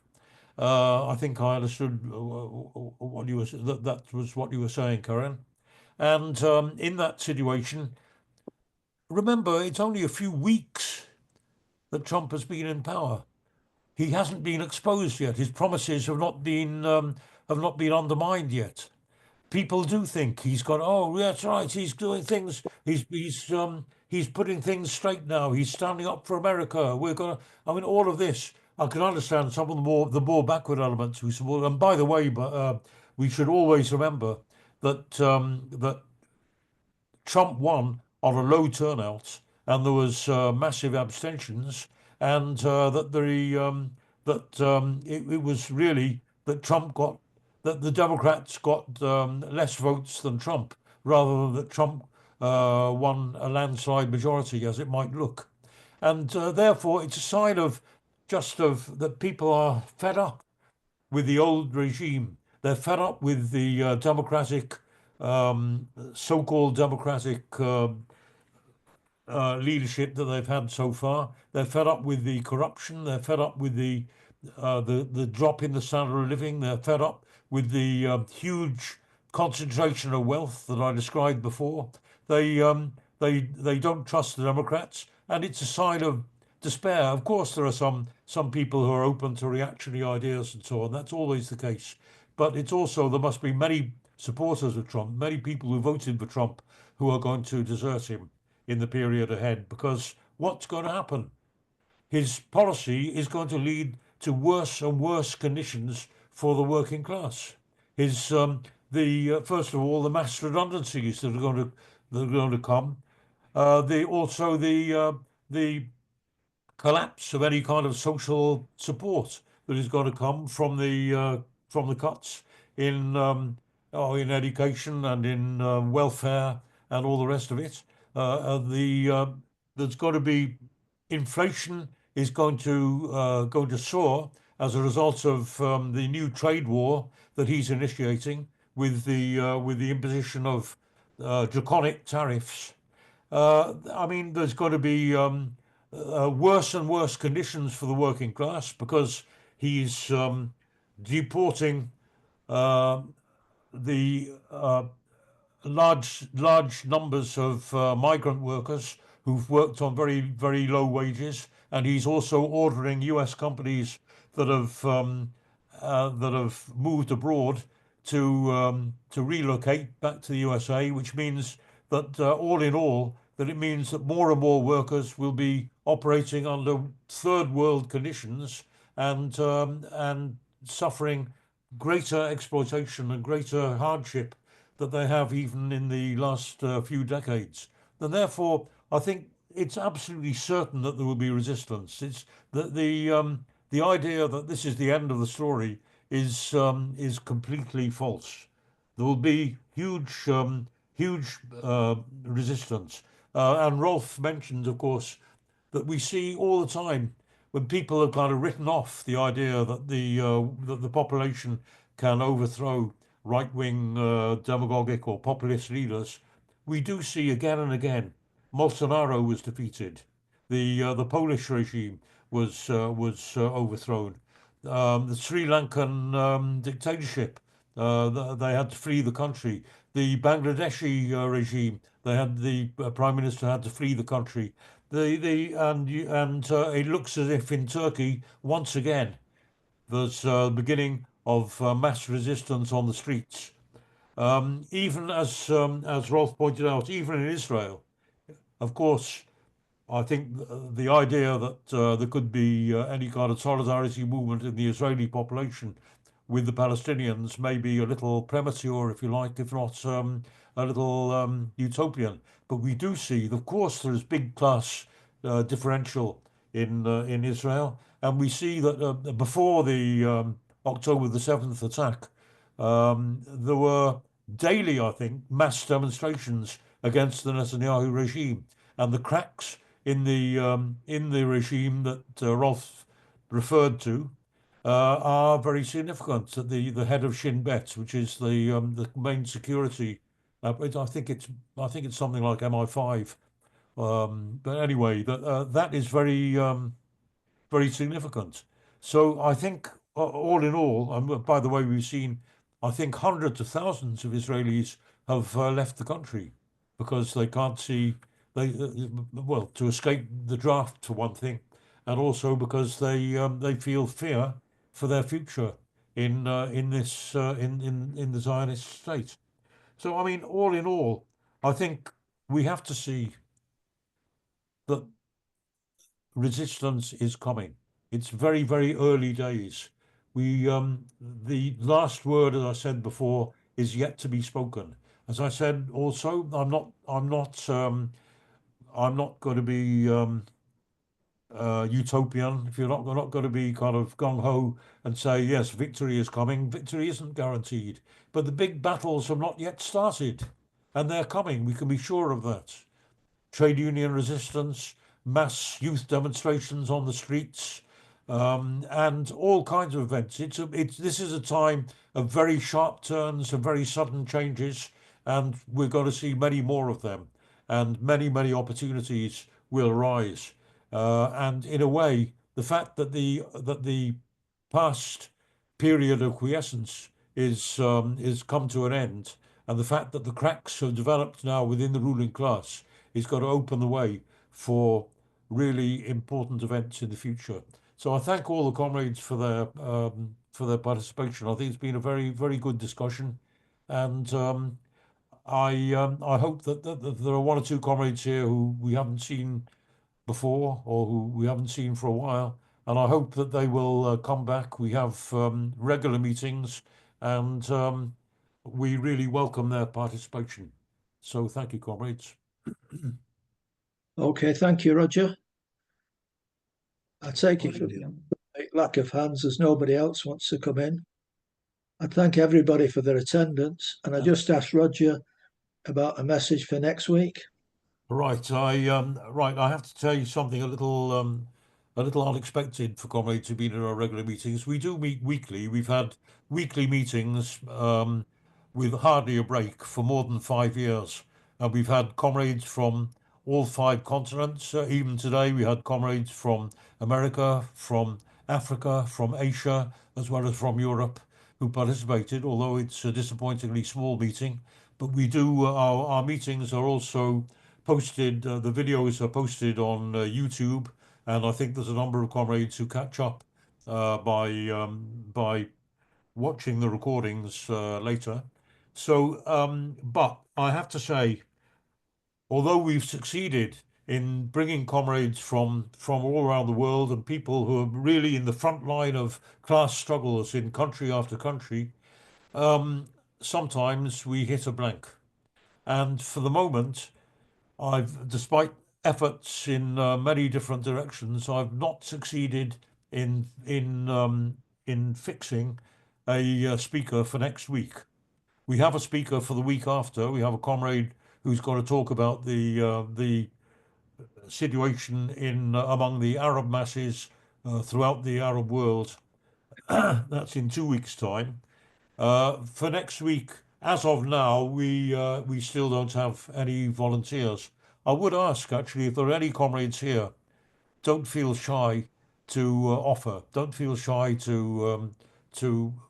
I think I understood what you were that was what you were saying, Karen. And in that situation, remember, it's only a few weeks that Trump has been in power. He hasn't been exposed yet. His promises have not been undermined yet. People do think he's got. Oh, that's right. He's doing things. He's putting things straight now. He's standing up for America. We're gonna. I mean, all of this. I can understand some of the more backward elements we support. And by the way, but we should always remember that that Trump won on a low turnout, and there was massive abstentions, and it was really that Trump got that the Democrats got less votes than Trump, rather than that Trump won a landslide majority, as it might look, and therefore it's a sign of that people are fed up with the old regime. They're fed up with the democratic, so-called democratic leadership that they've had so far. They're fed up with the corruption. They're fed up with the drop in the standard of living. They're fed up with the huge concentration of wealth that I described before. They don't trust the Democrats, and it's a sign of despair. Of course, there are some people who are open to reactionary ideas and so on. That's always the case. But it's also, there must be many supporters of Trump, many people who voted for Trump, who are going to desert him in the period ahead, because what's going to happen? His policy is going to lead to worse and worse conditions for the working class. His first of all, the mass redundancies that are going to come. The collapse of any kind of social support that is going to come from the cuts in education and in welfare and all the rest of it. There's going to be inflation is going to soar as a result of the new trade war that he's initiating with the imposition of draconic tariffs. I mean, there's going to be worse and worse conditions for the working class because he's deporting uh, the large numbers of migrant workers who've worked on very low wages, and he's also ordering U.S. companies that have moved abroad to relocate back to the USA, which means that all in all, that it means that more and more workers will be operating under third world conditions and suffering greater exploitation and greater hardship that they have even in the last few decades. And therefore, I think it's absolutely certain that there will be resistance. It's the idea that this is the end of the story is completely false. There will be huge resistance. And Rolf mentioned, of course, that we see all the time when people have kind of written off the idea that the population can overthrow right-wing demagogic or populist leaders. We do see again and again. Bolsonaro was defeated. The Polish regime was overthrown. The Sri Lankan dictatorship. They had to flee the country. The Bangladeshi regime. They had the prime minister had to flee the country. It looks as if in Turkey once again there's the beginning of mass resistance on the streets. Even as Rolf pointed out, even in Israel, of course, I think the idea that there could be any kind of solidarity movement in the Israeli population with the Palestinians may be a little premature, if you like, if not a little utopian. But we do see, of course, there is big class differential in Israel, and we see that before the October the 7th attack, there were daily, I think, mass demonstrations against the Netanyahu regime, and the cracks in the regime that Rolf referred to are very significant. The head of Shin Bet, which is the main security, I think it's something like MI5. But anyway, that is very significant. So I think all in all, and by the way, we've seen, I think hundreds of thousands of Israelis have left the country because they can't see well, to escape the draft for one thing, and also because they feel fear for their future in this in the Zionist state. So I mean, all in all, I think we have to see that resistance is coming. It's very early days. We the last word, as I said before, is yet to be spoken. As I said also, I'm not going to be utopian. If you're not going to be kind of gung ho and say yes, victory is coming. Victory isn't guaranteed, but the big battles have not yet started, and they're coming. We can be sure of that. Trade union resistance, mass youth demonstrations on the streets, and all kinds of events. This is a time of very sharp turns and very sudden changes, and we're going to see many more of them, and many opportunities will arise. And in a way, the fact that the past period of quiescence is come to an end, and the fact that the cracks have developed now within the ruling class is going to open the way for really important events in the future. So I thank all the comrades for their participation. I think it's been a very good discussion, and I hope that there are one or two comrades here who we haven't seen before or who we haven't seen for a while, and I hope that they will come back. We have regular meetings, and we really welcome their participation. So thank you, comrades. Okay, thank you, Roger. I take it from Brilliant. lack of hands, there's nobody else wants to come in. I thank everybody for their attendance, and I just asked Roger about a message for next week. Right, I have to tell you something a little unexpected for comrades who've been in our regular meetings. We do meet weekly. We've had weekly meetings with hardly a break for more than 5 years, and we've had comrades from all 5 continents. Even today, we had comrades from America, from Africa, from Asia, as well as from Europe, who participated, although it's a disappointingly small meeting. But we do, our meetings are also posted, the videos are posted on YouTube, and I think there's a number of comrades who catch up by watching the recordings later. So, but I have to say, although we've succeeded in bringing comrades from all around the world and people who are really in the front line of class struggles in country after country, sometimes we hit a blank. And for the moment, despite efforts in many different directions, I've not succeeded in fixing a speaker for next week. We have a speaker for the week after. We have a comrade who's going to talk about the situation in among the Arab masses throughout the Arab world. That's in 2 weeks' time. For next week, as of now, we still don't have any volunteers. I would ask actually if there are any comrades here. Don't feel shy to offer. Don't feel shy to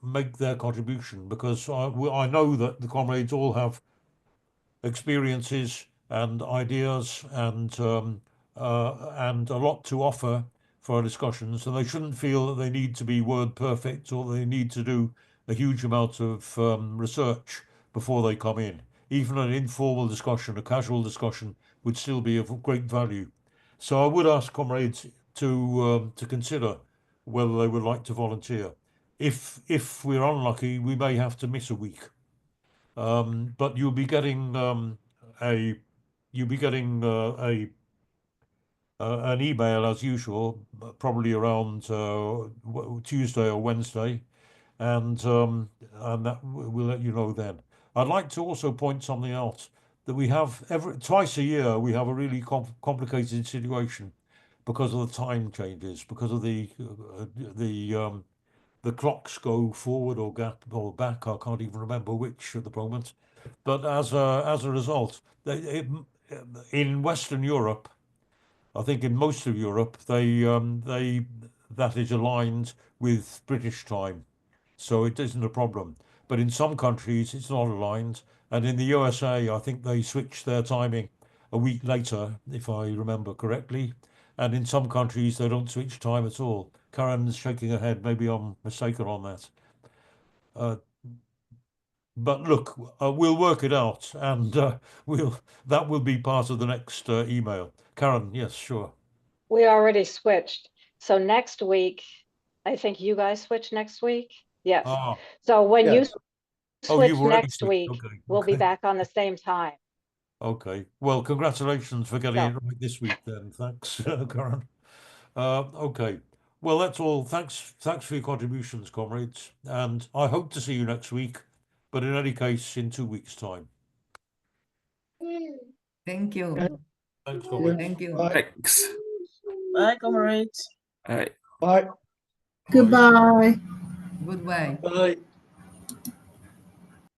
make their contribution, because I know that the comrades all have experiences and ideas and a lot to offer for our discussions, and they shouldn't feel that they need to be word perfect or they need to do a huge amount of research before they come in. Even an informal discussion, a casual discussion, would still be of great value. So I would ask comrades to consider whether they would like to volunteer. If we're unlucky, we may have to miss a week. But you'll be getting an email as usual, probably around Tuesday or Wednesday, and that we'll let you know then. I'd like to also point something out, that we have twice a year we have a really complicated situation because of the time changes, because of the clocks go forward or back. I can't even remember which at the moment. But as a result, in Western Europe, I think in most of Europe, that is aligned with British time, so it isn't a problem. But in some countries, it's not aligned, and in the USA, I think they switch their timing a week later, if I remember correctly. And in some countries, they don't switch time at all. Karen's shaking her head. Maybe I'm mistaken on that. But look, we'll work it out, and that will be part of the next email. Karen, yes, sure. We already switched. So next week, I think you guys switch next week. Yes. So when you switch you've already next switched. week, Okay, we'll be okay. back on the same time. Okay. Well, congratulations for getting it right this week then. Thanks, Karen. Okay. Well, that's all. Thanks for your contributions, comrades. And I hope to see you next week, but in any case, in 2 weeks' time. Thank you. Thanks, comrades. Thank you. Bye. Thanks. Bye, comrades. Bye. Goodbye. Goodbye. Bye.